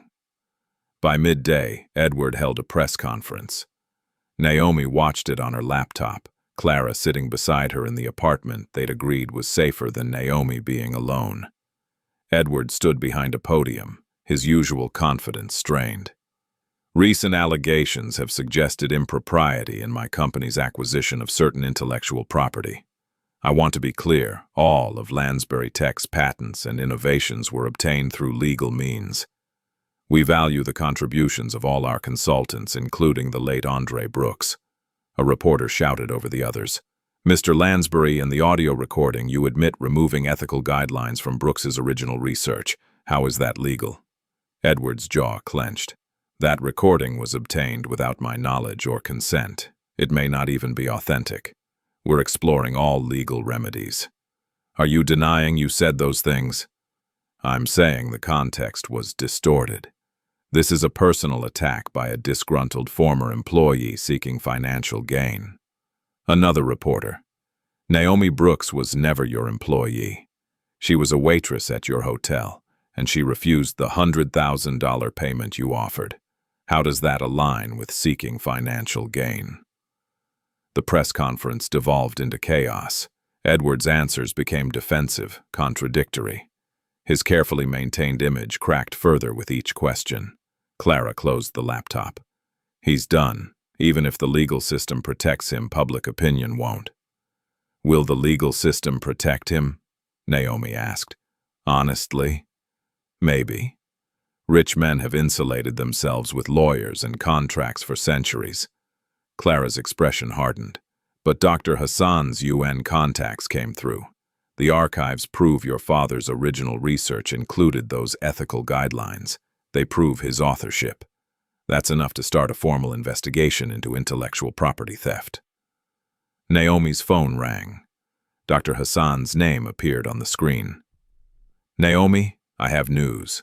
By midday, Edward held a press conference. Naomi watched it on her laptop, Clara sitting beside her in the apartment they'd agreed was safer than Naomi being alone. Edward stood behind a podium, his usual confidence strained. "Recent allegations have suggested impropriety in my company's acquisition of certain intellectual property. I want to be clear, all of Lansbury Tech's patents and innovations were obtained through legal means. We value the contributions of all our consultants, including the late Naomi Brooks." A reporter shouted over the others. "Mr. Lansbury, in the audio recording, you admit removing ethical guidelines from Brooks's original research. How is that legal?" Edward's jaw clenched. "That recording was obtained without my knowledge or consent. It may not even be authentic. We're exploring all legal remedies." "Are you denying you said those things?" "I'm saying the context was distorted. This is a personal attack by a disgruntled former employee seeking financial gain." Another reporter. "Naomi Brooks was never your employee. She was a waitress at your hotel, and she refused the $100,000 payment you offered. How does that align with seeking financial gain?" The press conference devolved into chaos. Edward's answers became defensive, contradictory. His carefully maintained image cracked further with each question. Clara closed the laptop. "He's done. Even if the legal system protects him, public opinion won't." "Will the legal system protect him?" Naomi asked. "Honestly? Maybe. Rich men have insulated themselves with lawyers and contracts for centuries." Clara's expression hardened. "But Dr. Hassan's UN contacts came through. The archives prove your father's original research included those ethical guidelines. They prove his authorship. That's enough to start a formal investigation into intellectual property theft." Naomi's phone rang. Dr. Hassan's name appeared on the screen. "Naomi, I have news.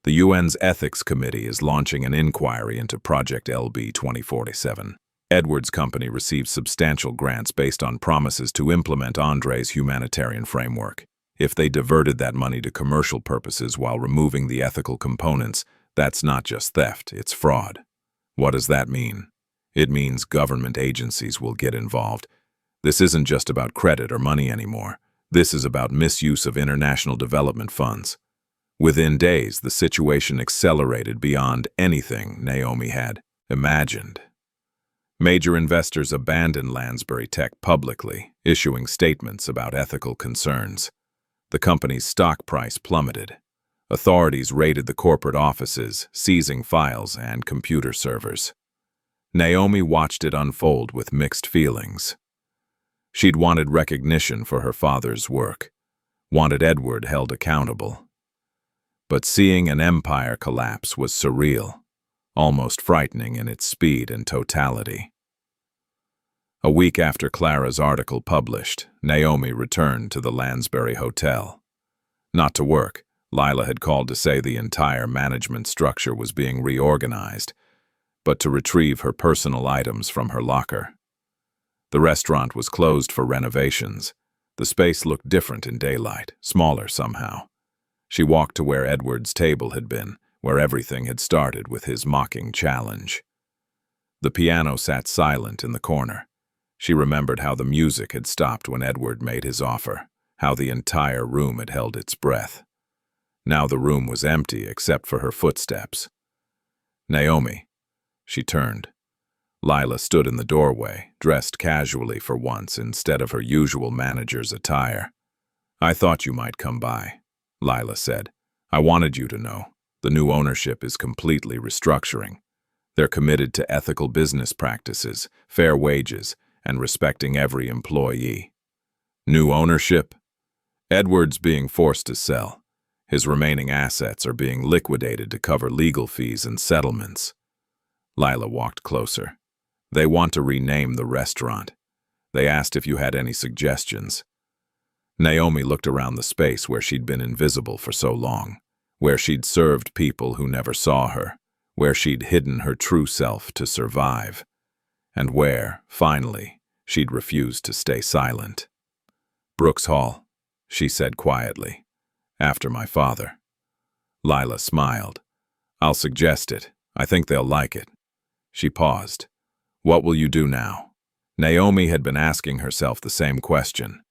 The UN's Ethics Committee is launching an inquiry into Project LB 2047. Edward's company received substantial grants based on promises to implement Andre's humanitarian framework. If they diverted that money to commercial purposes while removing the ethical components, that's not just theft, it's fraud." "What does that mean?" "It means government agencies will get involved. This isn't just about credit or money anymore. This is about misuse of international development funds. Within days, the situation accelerated beyond anything Naomi had imagined. Major investors abandoned Lansbury Tech publicly, issuing statements about ethical concerns. The company's stock price plummeted. Authorities raided the corporate offices, seizing files and computer servers. Naomi watched it unfold with mixed feelings. She'd wanted recognition for her father's work, wanted Edward held accountable. But seeing an empire collapse was surreal, almost frightening in its speed and totality. A week after Clara's article published, Naomi returned to the Lansbury Hotel. Not to work. Lila had called to say the entire management structure was being reorganized, but to retrieve her personal items from her locker. The restaurant was closed for renovations. The space looked different in daylight, smaller somehow. She walked to where Edward's table had been, where everything had started with his mocking challenge. The piano sat silent in the corner. She remembered how the music had stopped when Edward made his offer, how the entire room had held its breath. Now the room was empty except for her footsteps. Naomi. She turned. Lila stood in the doorway, dressed casually for once instead of her usual manager's attire. "I thought you might come by," Lila said. "I wanted you to know. The new ownership is completely restructuring. They're committed to ethical business practices, fair wages, and respecting every employee." New ownership? Edward's being forced to sell. His remaining assets are being liquidated to cover legal fees and settlements. Lila walked closer. "They want to rename the restaurant. They asked if you had any suggestions." Naomi looked around the space where she'd been invisible for so long, where she'd served people who never saw her, where she'd hidden her true self to survive, and where, finally, she'd refused to stay silent. "Brooks Hall," she said quietly, "after my father." Lila smiled. "I'll suggest it. I think they'll like it." She paused. "What will you do now?" Naomi had been asking herself the same question.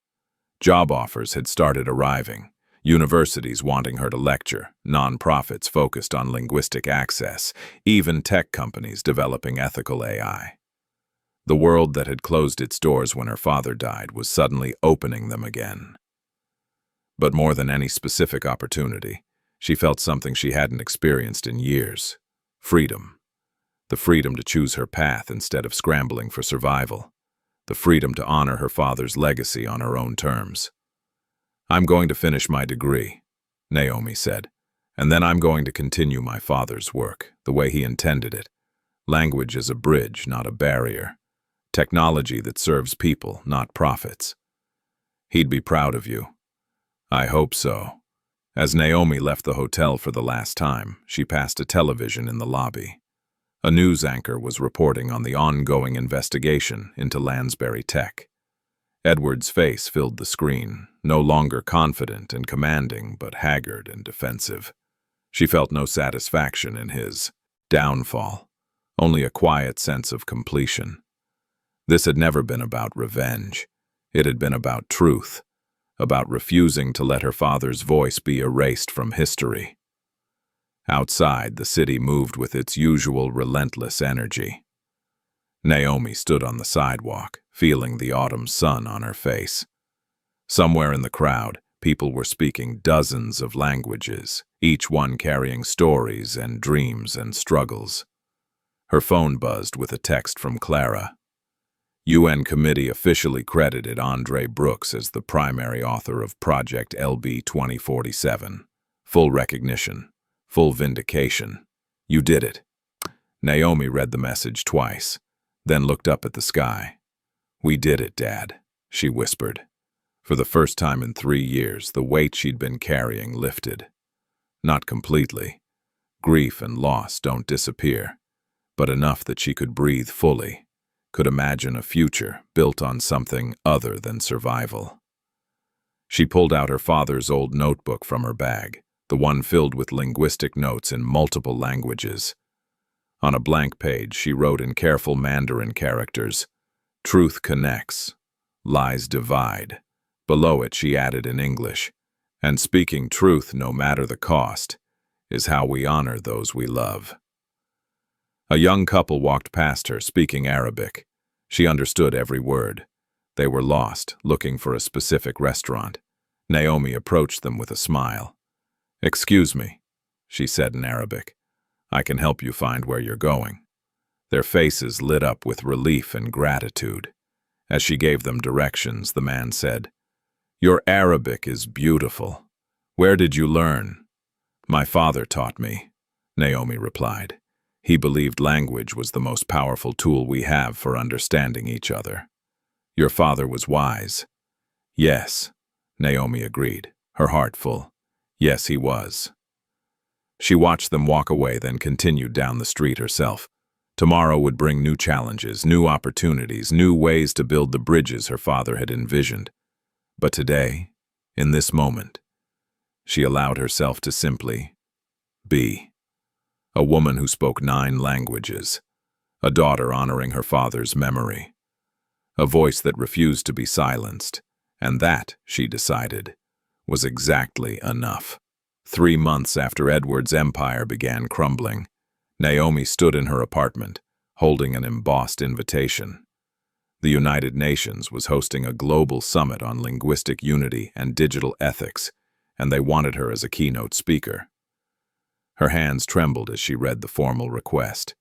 Job offers had started arriving, universities wanting her to lecture, nonprofits focused on linguistic access, even tech companies developing ethical AI. The world that had closed its doors when her father died was suddenly opening them again. But more than any specific opportunity, she felt something she hadn't experienced in years: freedom. The freedom to choose her path instead of scrambling for survival. The freedom to honor her father's legacy on her own terms. "I'm going to finish my degree," Naomi said, "and then I'm going to continue my father's work, the way he intended it. Language is a bridge, not a barrier. Technology that serves people, not profits. He'd be proud of you." "I hope so." As Naomi left the hotel for the last time, she passed a television in the lobby. A news anchor was reporting on the ongoing investigation into Lansbury Tech. Edward's face filled the screen, no longer confident and commanding, but haggard and defensive. She felt no satisfaction in his downfall, only a quiet sense of completion. This had never been about revenge. It had been about truth, about refusing to let her father's voice be erased from history. Outside, the city moved with its usual relentless energy. Naomi stood on the sidewalk, feeling the autumn sun on her face. Somewhere in the crowd, people were speaking dozens of languages, each one carrying stories and dreams and struggles. Her phone buzzed with a text from Clara. UN committee officially credited Edward Brooks as the primary author of Project LB 2047. Full recognition. Full vindication. You did it. Naomi read the message twice, then looked up at the sky. "We did it, Dad," she whispered. For the first time in 3 years, the weight she'd been carrying lifted. Not completely. Grief and loss don't disappear, but enough that she could breathe fully, could imagine a future built on something other than survival. She pulled out her father's old notebook from her bag, the one filled with linguistic notes in multiple languages. On a blank page, she wrote in careful Mandarin characters, "Truth connects, lies divide, Below it, she added in English, "And speaking truth, no matter the cost, is how we honor those we love." A young couple walked past her, speaking Arabic. She understood every word. They were lost, looking for a specific restaurant. Naomi approached them with a smile. "Excuse me," she said in Arabic. "I can help you find where you're going." Their faces lit up with relief and gratitude. As she gave them directions, the man said, "Your Arabic is beautiful. Where did you learn?" "My father taught me," Naomi replied. "He believed language was the most powerful tool we have for understanding each other." "Your father was wise." "Yes," Naomi agreed, her heart full. "Yes, he was." She watched them walk away, then continued down the street herself. Tomorrow would bring new challenges, new opportunities, new ways to build the bridges her father had envisioned. But today, in this moment, she allowed herself to simply be. A woman who spoke 9 languages, a daughter honoring her father's memory, a voice that refused to be silenced, and that, she decided, was exactly enough. 3 months after Edward's empire began crumbling, Naomi stood in her apartment, holding an embossed invitation. The United Nations was hosting a global summit on linguistic unity and digital ethics, and they wanted her as a keynote speaker. Her hands trembled as she read the formal request.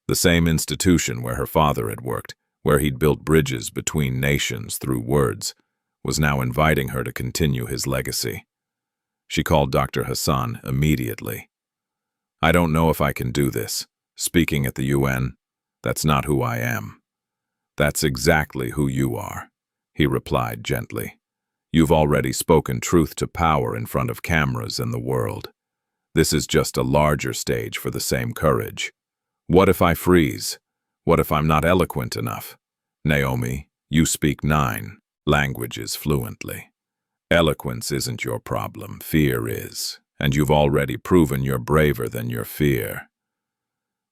The same institution where her father had worked, where he'd built bridges between nations through words, was now inviting her to continue his legacy. She called Dr. Hassan immediately. "I don't know if I can do this. Speaking at the UN, that's not who I am." "That's exactly who you are," he replied gently. "You've already spoken truth to power in front of cameras and the world. This is just a larger stage for the same courage. What if I freeze? What if I'm not eloquent enough? Naomi, you speak 9 languages fluently. Eloquence isn't your problem, fear is, and you've already proven you're braver than your fear."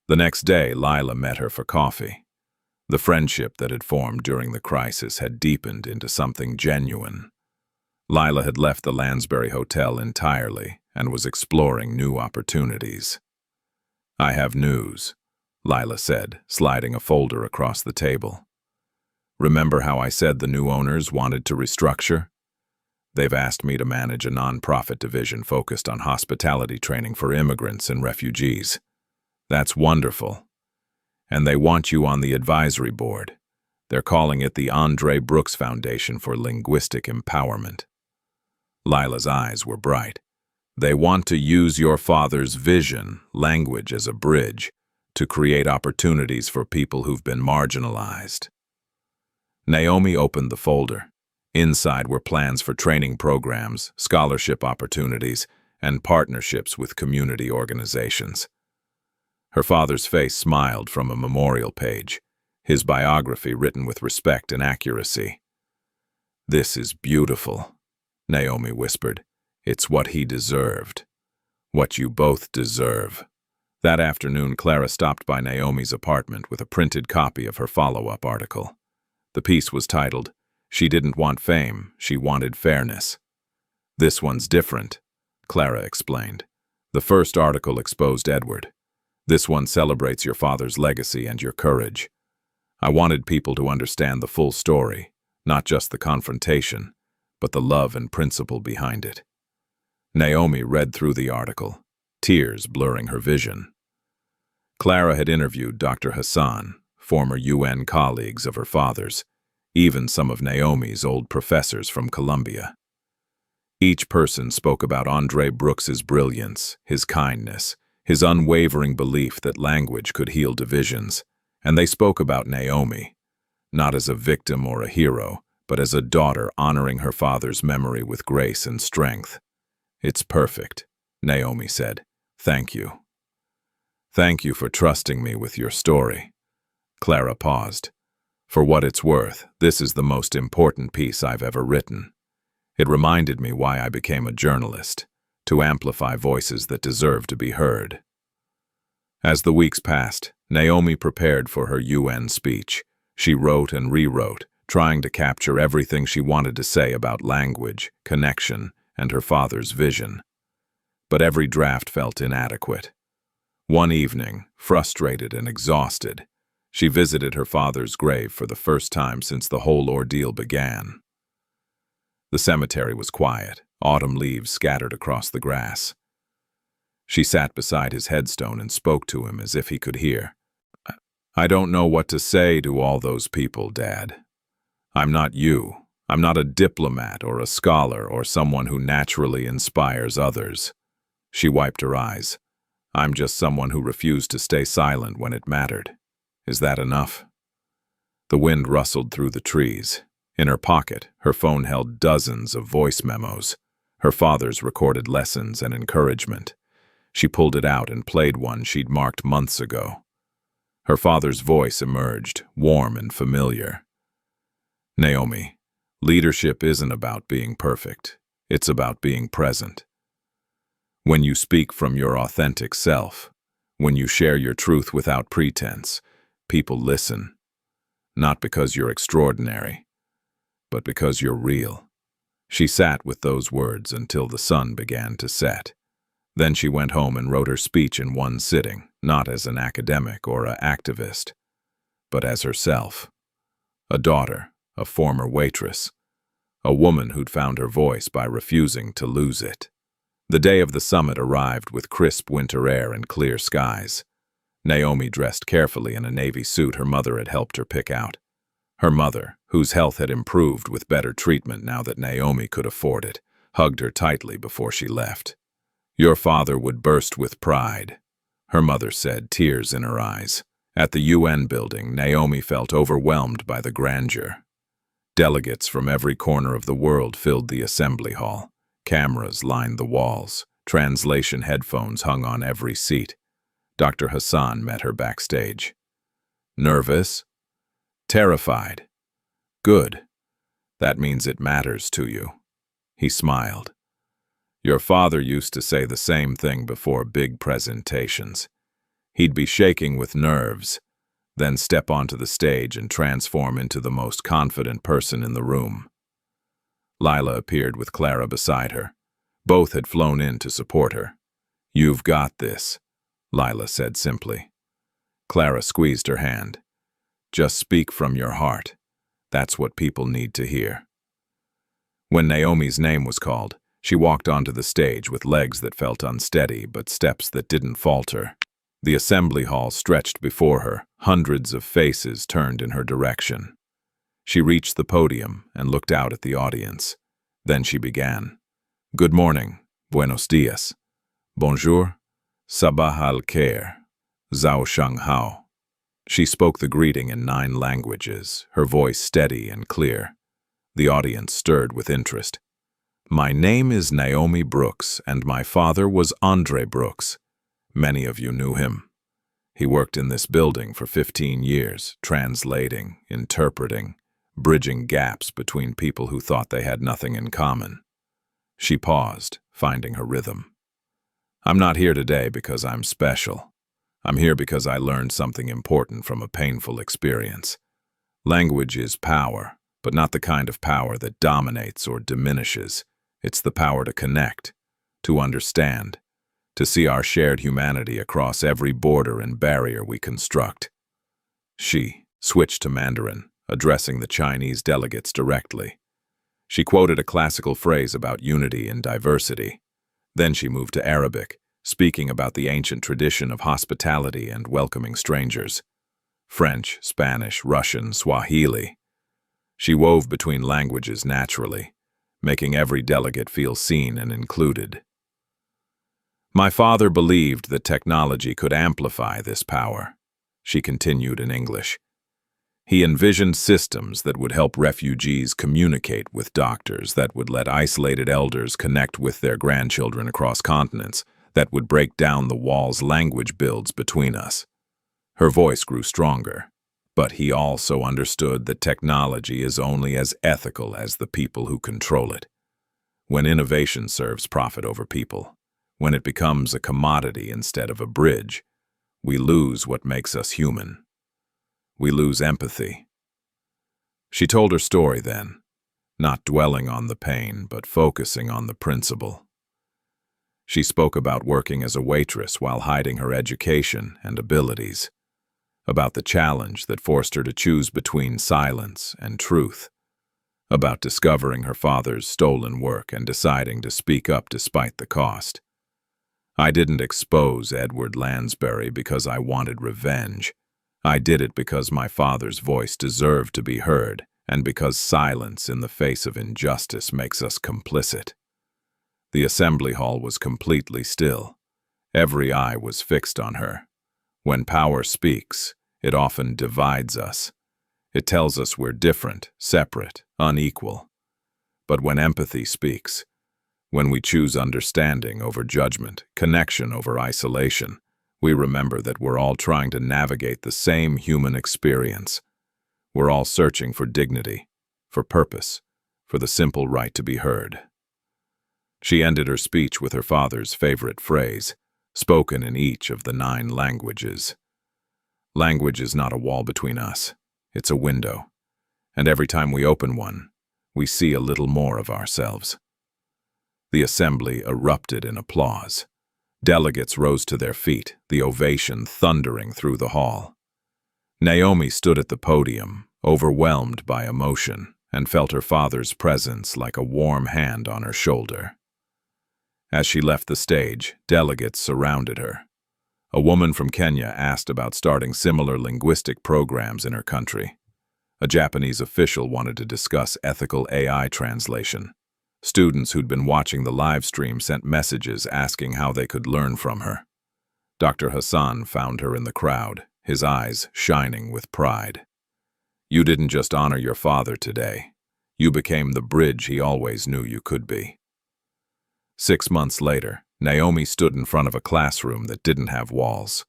The next day, Lila met her for coffee. The friendship that had formed during the crisis had deepened into something genuine. Lila had left the Lansbury Hotel entirely and was exploring new opportunities. "I have news," Lila said, sliding a folder across the table. "Remember how I said the new owners wanted to restructure? They've asked me to manage a nonprofit division focused on hospitality training for immigrants and refugees. That's wonderful. And they want you on the advisory board. They're calling it the Naomi Brooks Foundation for Linguistic Empowerment." Lila's eyes were bright. "They want to use your father's vision, language as a bridge, to create opportunities for people who've been marginalized." Naomi opened the folder. Inside were plans for training programs, scholarship opportunities, and partnerships with community organizations. Her father's face smiled from a memorial page, his biography written with respect and accuracy. "This is beautiful," Naomi whispered. "It's what he deserved. What you both deserve." That afternoon, Clara stopped by Naomi's apartment with a printed copy of her follow-up article. The piece was titled, "She Didn't Want Fame, She Wanted Fairness." "This one's different," Clara explained. "The first article exposed Edward. This one celebrates your father's legacy and your courage. I wanted people to understand the full story, not just the confrontation, but the love and principle behind it." Naomi read through the article, tears blurring her vision. Clara had interviewed Dr. Hassan, former UN colleagues of her father's, even some of Naomi's old professors from Columbia. Each person spoke about Naomi Brooks's brilliance, his kindness, his unwavering belief that language could heal divisions, and they spoke about Naomi, not as a victim or a hero, but as a daughter honoring her father's memory with grace and strength. "It's perfect," Naomi said. "Thank you. Thank you for trusting me with your story." Clara paused. "For what it's worth, this is the most important piece I've ever written. It reminded me why I became a journalist, to amplify voices that deserve to be heard." As the weeks passed, Naomi prepared for her UN speech. She wrote and rewrote, trying to capture everything she wanted to say about language, connection, and her father's vision. But every draft felt inadequate. One evening, frustrated and exhausted, she visited her father's grave for the first time since the whole ordeal began. The cemetery was quiet, autumn leaves scattered across the grass. She sat beside his headstone and spoke to him as if he could hear. "I don't know what to say to all those people, Dad. I'm not you. I'm not a diplomat or a scholar or someone who naturally inspires others." She wiped her eyes. "I'm just someone who refused to stay silent when it mattered. Is that enough?" The wind rustled through the trees. In her pocket, her phone held dozens of voice memos, her father's recorded lessons and encouragement. She pulled it out and played one she'd marked months ago. Her father's voice emerged, warm and familiar. "Naomi, leadership isn't about being perfect. It's about being present. When you speak from your authentic self, when you share your truth without pretense, people listen. Not because you're extraordinary, but because you're real." She sat with those words until the sun began to set. Then she went home and wrote her speech in one sitting, not as an academic or an activist, but as herself. A daughter, a former waitress, a woman who'd found her voice by refusing to lose it. The day of the summit arrived with crisp winter air and clear skies. Naomi dressed carefully in a navy suit her mother had helped her pick out. Her mother, whose health had improved with better treatment now that Naomi could afford it, hugged her tightly before she left. "Your father would burst with pride," her mother said, tears in her eyes. At the UN building, Naomi felt overwhelmed by the grandeur. Delegates from every corner of the world filled the assembly hall. Cameras lined the walls. Translation headphones hung on every seat. Dr. Hassan met her backstage. "Nervous?" "Terrified." "Good. That means it matters to you." He smiled. "Your father used to say the same thing before big presentations. He'd be shaking with nerves, then step onto the stage and transform into the most confident person in the room." Lila appeared with Clara beside her. Both had flown in to support her. "You've got this," Lila said simply. Clara squeezed her hand. "Just speak from your heart. That's what people need to hear." When Naomi's name was called, she walked onto the stage with legs that felt unsteady but steps that didn't falter. The assembly hall stretched before her, hundreds of faces turned in her direction. She reached the podium and looked out at the audience. Then she began. "Good morning, buenos dias, bonjour, sabah al-khair, zhao shang hao." She spoke the greeting in 9 languages, her voice steady and clear. The audience stirred with interest. "My name is Naomi Brooks, and my father was Andre Brooks. Many of you knew him. He worked in this building for 15 years, translating, interpreting, bridging gaps between people who thought they had nothing in common." She paused, finding her rhythm. "I'm not here today because I'm special. I'm here because I learned something important from a painful experience. Language is power, but not the kind of power that dominates or diminishes. It's the power to connect, to understand, to see our shared humanity across every border and barrier we construct." She switched to Mandarin, addressing the Chinese delegates directly. She quoted a classical phrase about unity and diversity. Then she moved to Arabic, speaking about the ancient tradition of hospitality and welcoming strangers. French, Spanish, Russian, Swahili. She wove between languages naturally, making every delegate feel seen and included. "My father believed that technology could amplify this power," she continued in English. "He envisioned systems that would help refugees communicate with doctors, that would let isolated elders connect with their grandchildren across continents, that would break down the walls language builds between us." Her voice grew stronger. "But he also understood that technology is only as ethical as the people who control it. When innovation serves profit over people, when it becomes a commodity instead of a bridge, we lose what makes us human. We lose empathy." She told her story then, not dwelling on the pain, but focusing on the principle. She spoke about working as a waitress while hiding her education and abilities, about the challenge that forced her to choose between silence and truth, about discovering her father's stolen work and deciding to speak up despite the cost. I didn't expose Edward Lansbury because I wanted revenge. I did it because my father's voice deserved to be heard, and because silence in the face of injustice makes us complicit. The assembly hall was completely still. Every eye was fixed on her. When power speaks, it often divides us. It tells us we're different, separate, unequal. But when empathy speaks, when we choose understanding over judgment, connection over isolation, we remember that we're all trying to navigate the same human experience. We're all searching for dignity, for purpose, for the simple right to be heard. She ended her speech with her father's favorite phrase, spoken in each of the 9 languages. Language is not a wall between us. It's a window. And every time we open one, we see a little more of ourselves. The assembly erupted in applause. Delegates rose to their feet, the ovation thundering through the hall. Naomi stood at the podium, overwhelmed by emotion, and felt her father's presence like a warm hand on her shoulder. As she left the stage, delegates surrounded her. A woman from Kenya asked about starting similar linguistic programs in her country. A Japanese official wanted to discuss ethical AI translation. Students who'd been watching the live stream sent messages asking how they could learn from her. Dr. Hassan found her in the crowd, his eyes shining with pride. You didn't just honor your father today. You became the bridge he always knew you could be. 6 months later, Naomi stood in front of a classroom that didn't have walls.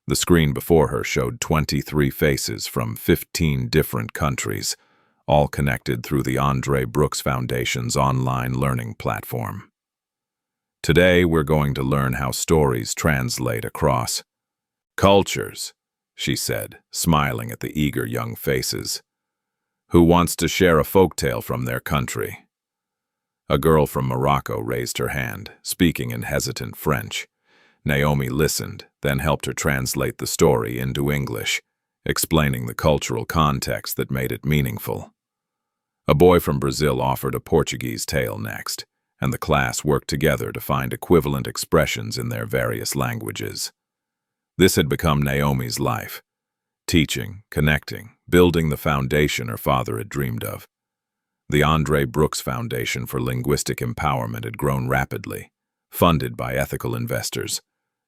The screen before her showed 23 faces from 15 different countries, all connected through the Naomi Brooks Foundation's online learning platform. Today, we're going to learn how stories translate across cultures, she said, smiling at the eager young faces. Who wants to share a folktale from their country? A girl from Morocco raised her hand, speaking in hesitant French. Naomi listened, then helped her translate the story into English, explaining the cultural context that made it meaningful. A boy from Brazil offered a Portuguese tale next, and the class worked together to find equivalent expressions in their various languages. This had become Naomi's life, teaching, connecting, building the foundation her father had dreamed of. The Naomi Brooks Foundation for Linguistic Empowerment had grown rapidly, funded by ethical investors,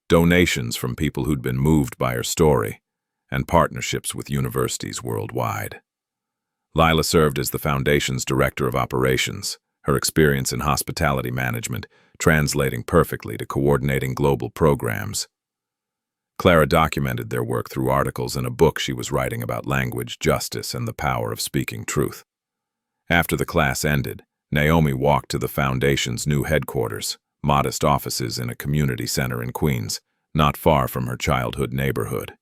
donations from people who'd been moved by her story, and partnerships with universities worldwide. Lila served as the foundation's director of operations, her experience in hospitality management translating perfectly to coordinating global programs. Clara documented their work through articles in a book she was writing about language, justice, and the power of speaking truth. After the class ended, Naomi walked to the foundation's new headquarters, modest offices in a community center in Queens, not far from her childhood neighborhood.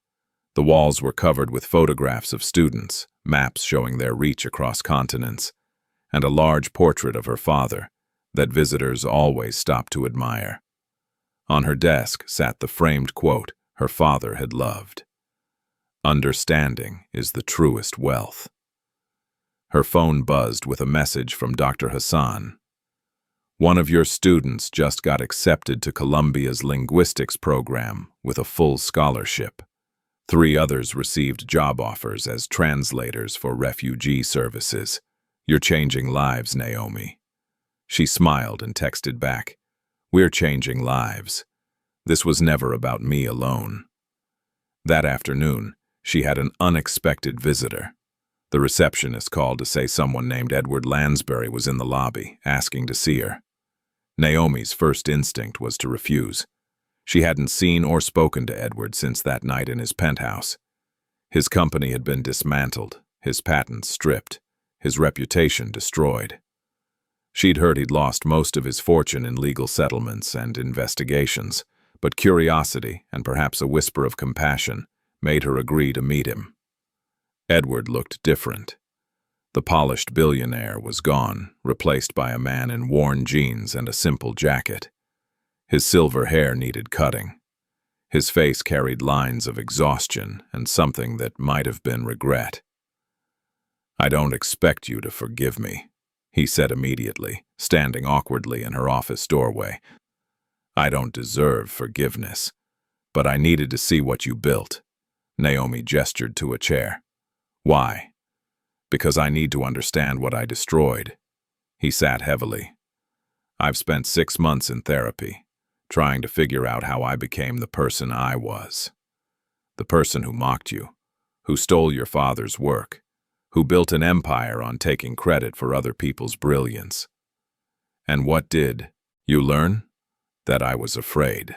The walls were covered with photographs of students, maps showing their reach across continents, and a large portrait of her father that visitors always stopped to admire. On her desk sat the framed quote her father had loved: "Understanding is the truest wealth." Her phone buzzed with a message from Dr. Hassan. "One of your students just got accepted to Columbia's linguistics program with a full scholarship. 3 others received job offers as translators for refugee services. You're changing lives, Naomi." She smiled and texted back, "We're changing lives. This was never about me alone." That afternoon, she had an unexpected visitor. The receptionist called to say someone named Edward Lansbury was in the lobby, asking to see her. Naomi's first instinct was to refuse. She hadn't seen or spoken to Edward since that night in his penthouse. His company had been dismantled, his patents stripped, his reputation destroyed. She'd heard he'd lost most of his fortune in legal settlements and investigations, but curiosity, and perhaps a whisper of compassion, made her agree to meet him. Edward looked different. The polished billionaire was gone, replaced by a man in worn jeans and a simple jacket. His silver hair needed cutting. His face carried lines of exhaustion and something that might have been regret. "I don't expect you to forgive me," he said immediately, standing awkwardly in her office doorway. "I don't deserve forgiveness, but I needed to see what you built." Naomi gestured to a chair. "Why?" "Because I need to understand what I destroyed." He sat heavily. "I've spent 6 months in therapy, trying to figure out how I became the person I was. The person who mocked you, who stole your father's work, who built an empire on taking credit for other people's brilliance. And what did you learn? That I was afraid,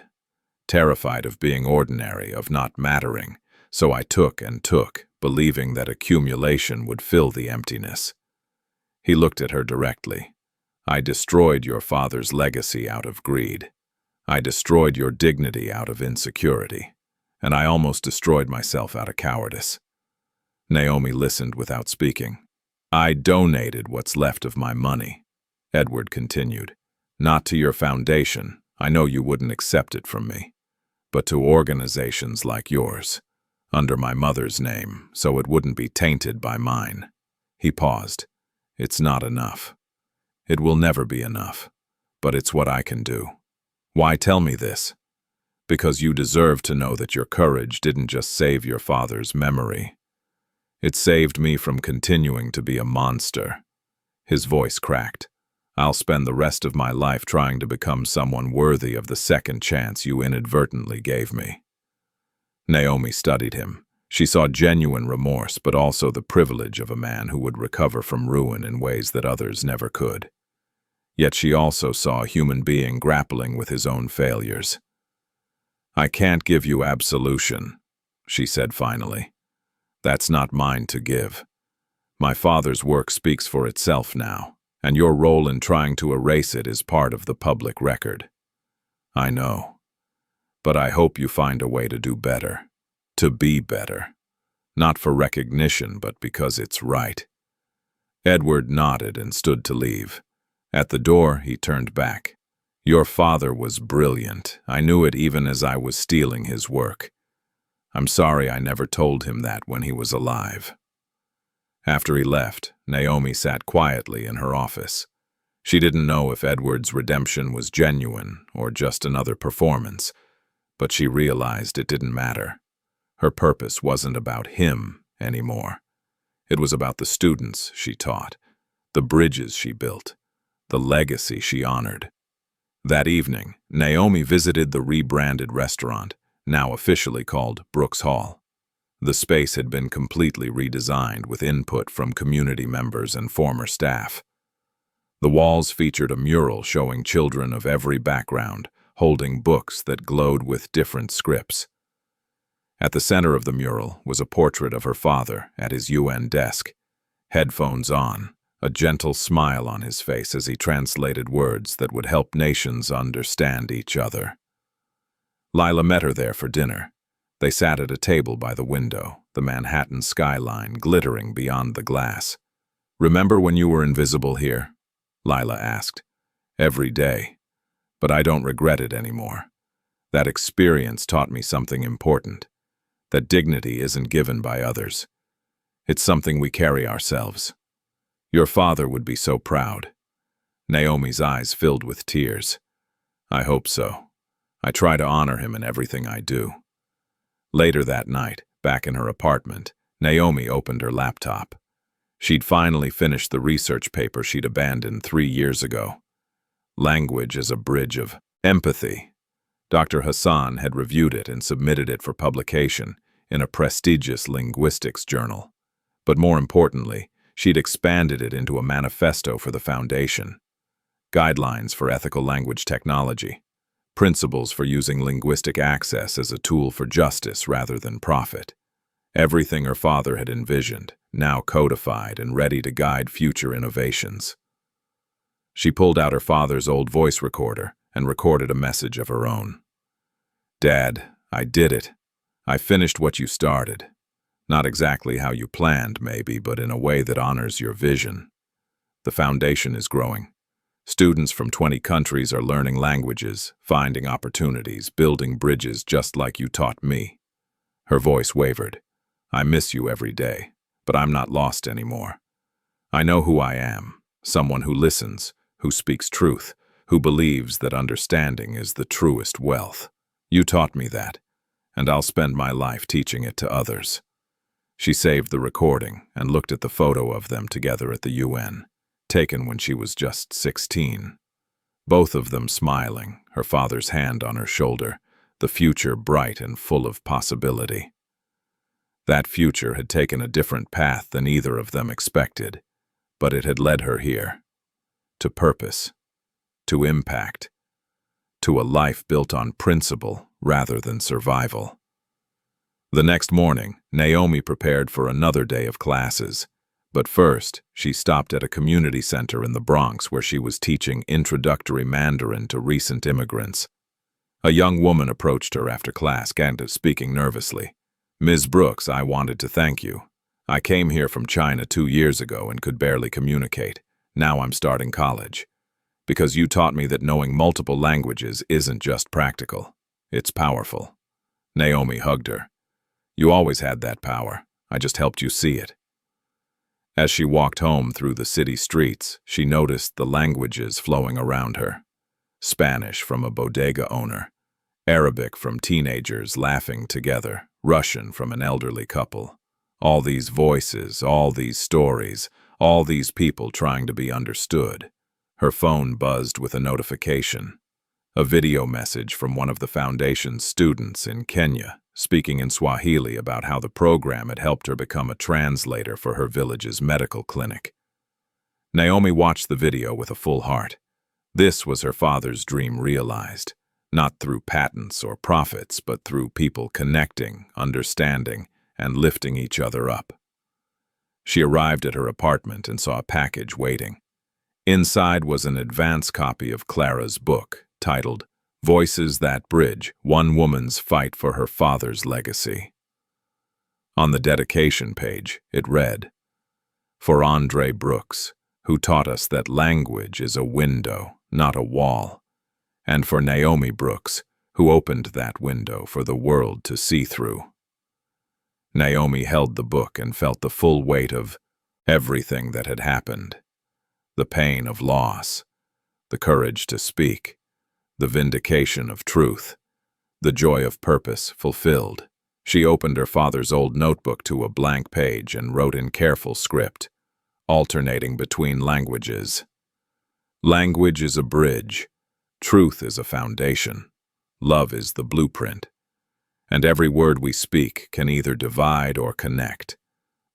terrified of being ordinary, of not mattering, so I took and took, believing that accumulation would fill the emptiness." He looked at her directly. "I destroyed your father's legacy out of greed. I destroyed your dignity out of insecurity, and I almost destroyed myself out of cowardice." Naomi listened without speaking. "I donated what's left of my money," Edward continued. "Not to your foundation, I know you wouldn't accept it from me, but to organizations like yours, under my mother's name, so it wouldn't be tainted by mine." He paused. "It's not enough. It will never be enough, but it's what I can do." "Why tell me this?" "Because you deserve to know that your courage didn't just save your father's memory. It saved me from continuing to be a monster." His voice cracked. "I'll spend the rest of my life trying to become someone worthy of the second chance you inadvertently gave me." Naomi studied him. She saw genuine remorse, but also the privilege of a man who would recover from ruin in ways that others never could. Yet she also saw a human being grappling with his own failures. "I can't give you absolution," she said finally. "That's not mine to give. My father's work speaks for itself now, and your role in trying to erase it is part of the public record. I know. But I hope you find a way to do better, to be better. Not for recognition, but because it's right." Edward nodded and stood to leave. At the door, he turned back. "Your father was brilliant. I knew it even as I was stealing his work. I'm sorry I never told him that when he was alive." After he left, Naomi sat quietly in her office. She didn't know if Edward's redemption was genuine or just another performance, but she realized it didn't matter. Her purpose wasn't about him anymore. It was about the students she taught, the bridges she built, the legacy she honored. That evening, Naomi visited the rebranded restaurant, now officially called Brooks Hall. The space had been completely redesigned with input from community members and former staff. The walls featured a mural showing children of every background, holding books that glowed with different scripts. At the center of the mural was a portrait of her father at his UN desk, headphones on, a gentle smile on his face as he translated words that would help nations understand each other. Lila met her there for dinner. They sat at a table by the window, the Manhattan skyline glittering beyond the glass. "Remember when you were invisible here?" Lila asked. "Every day. But I don't regret it anymore. That experience taught me something important, that dignity isn't given by others. It's something we carry ourselves. Your father would be so proud." Naomi's eyes filled with tears. "I hope so. I try to honor him in everything I do." Later that night, back in her apartment, Naomi opened her laptop. She'd finally finished the research paper she'd abandoned 3 years ago. Language as a bridge of empathy. Dr. Hassan had reviewed it and submitted it for publication in a prestigious linguistics journal. But more importantly, she'd expanded it into a manifesto for the foundation. Guidelines for ethical language technology. Principles for using linguistic access as a tool for justice rather than profit. Everything her father had envisioned, now codified and ready to guide future innovations. She pulled out her father's old voice recorder and recorded a message of her own. "Dad, I did it. I finished what you started. Not exactly how you planned, maybe, but in a way that honors your vision. The foundation is growing. Students from 20 countries are learning languages, finding opportunities, building bridges just like you taught me. Her voice wavered. I miss you every day, but I'm not lost anymore. I know who I am, someone who listens, who speaks truth, who believes that understanding is the truest wealth. You taught me that, and I'll spend my life teaching it to others. She saved the recording and looked at the photo of them together at the UN, taken when she was just 16. Both of them smiling, her father's hand on her shoulder, the future bright and full of possibility. That future had taken a different path than either of them expected, but it had led her here. To purpose, to impact, to a life built on principle rather than survival. The next morning, Naomi prepared for another day of classes. But first, she stopped at a community center in the Bronx where she was teaching introductory Mandarin to recent immigrants. A young woman approached her after class, speaking nervously. "Ms. Brooks, I wanted to thank you. I came here from China 2 years ago and could barely communicate. Now I'm starting college. Because you taught me that knowing multiple languages isn't just practical. It's powerful." Naomi hugged her. "You always had that power. I just helped you see it." As she walked home through the city streets, she noticed the languages flowing around her. Spanish from a bodega owner, Arabic from teenagers laughing together, Russian from an elderly couple. All these voices, all these stories, all these people trying to be understood. Her phone buzzed with a notification. A video message from one of the foundation's students in Kenya, speaking in Swahili about how the program had helped her become a translator for her village's medical clinic. Naomi watched the video with a full heart. This was her father's dream realized, not through patents or profits, but through people connecting, understanding, and lifting each other up. She arrived at her apartment and saw a package waiting. Inside was an advance copy of Clara's book, titled Voices That Bridge, One Woman's Fight for Her Father's Legacy. On the dedication page, it read, "For Andre Brooks, who taught us that language is a window, not a wall, and for Naomi Brooks, who opened that window for the world to see through." Naomi held the book and felt the full weight of everything that had happened. The pain of loss, the courage to speak, the vindication of truth, the joy of purpose fulfilled. She opened her father's old notebook to a blank page and wrote in careful script, alternating between languages. Language is a bridge, truth is a foundation, love is the blueprint, and every word we speak can either divide or connect.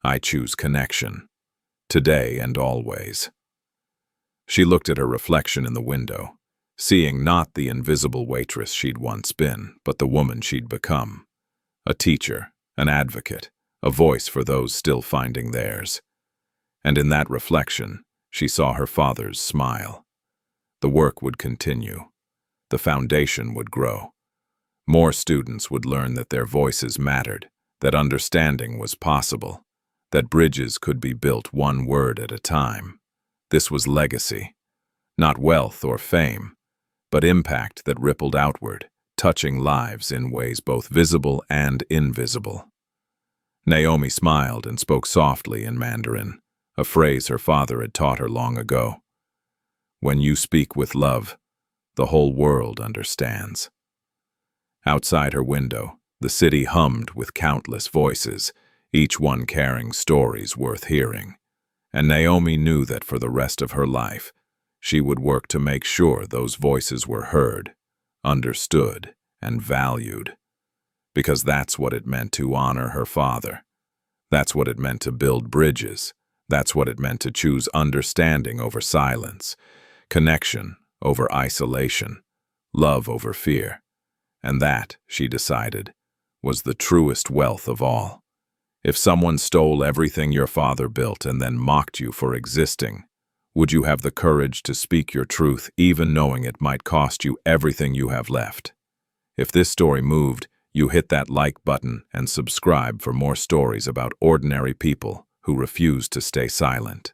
I choose connection, today and always. She looked at her reflection in the window, seeing not the invisible waitress she'd once been, but the woman she'd become. A teacher, an advocate, a voice for those still finding theirs. And in that reflection, she saw her father's smile. The work would continue. The foundation would grow. More students would learn that their voices mattered, that understanding was possible, that bridges could be built one word at a time. This was legacy, not wealth or fame, but impact that rippled outward, touching lives in ways both visible and invisible. Naomi smiled and spoke softly in Mandarin, a phrase her father had taught her long ago. When you speak with love, the whole world understands. Outside her window, the city hummed with countless voices, each one carrying stories worth hearing. And Naomi knew that for the rest of her life, she would work to make sure those voices were heard, understood, and valued. Because that's what it meant to honor her father. That's what it meant to build bridges. That's what it meant to choose understanding over silence, connection over isolation, love over fear. And that, she decided, was the truest wealth of all. If someone stole everything your father built and then mocked you for existing, would you have the courage to speak your truth even knowing it might cost you everything you have left? If this story moved, you hit that like button and subscribe for more stories about ordinary people who refuse to stay silent.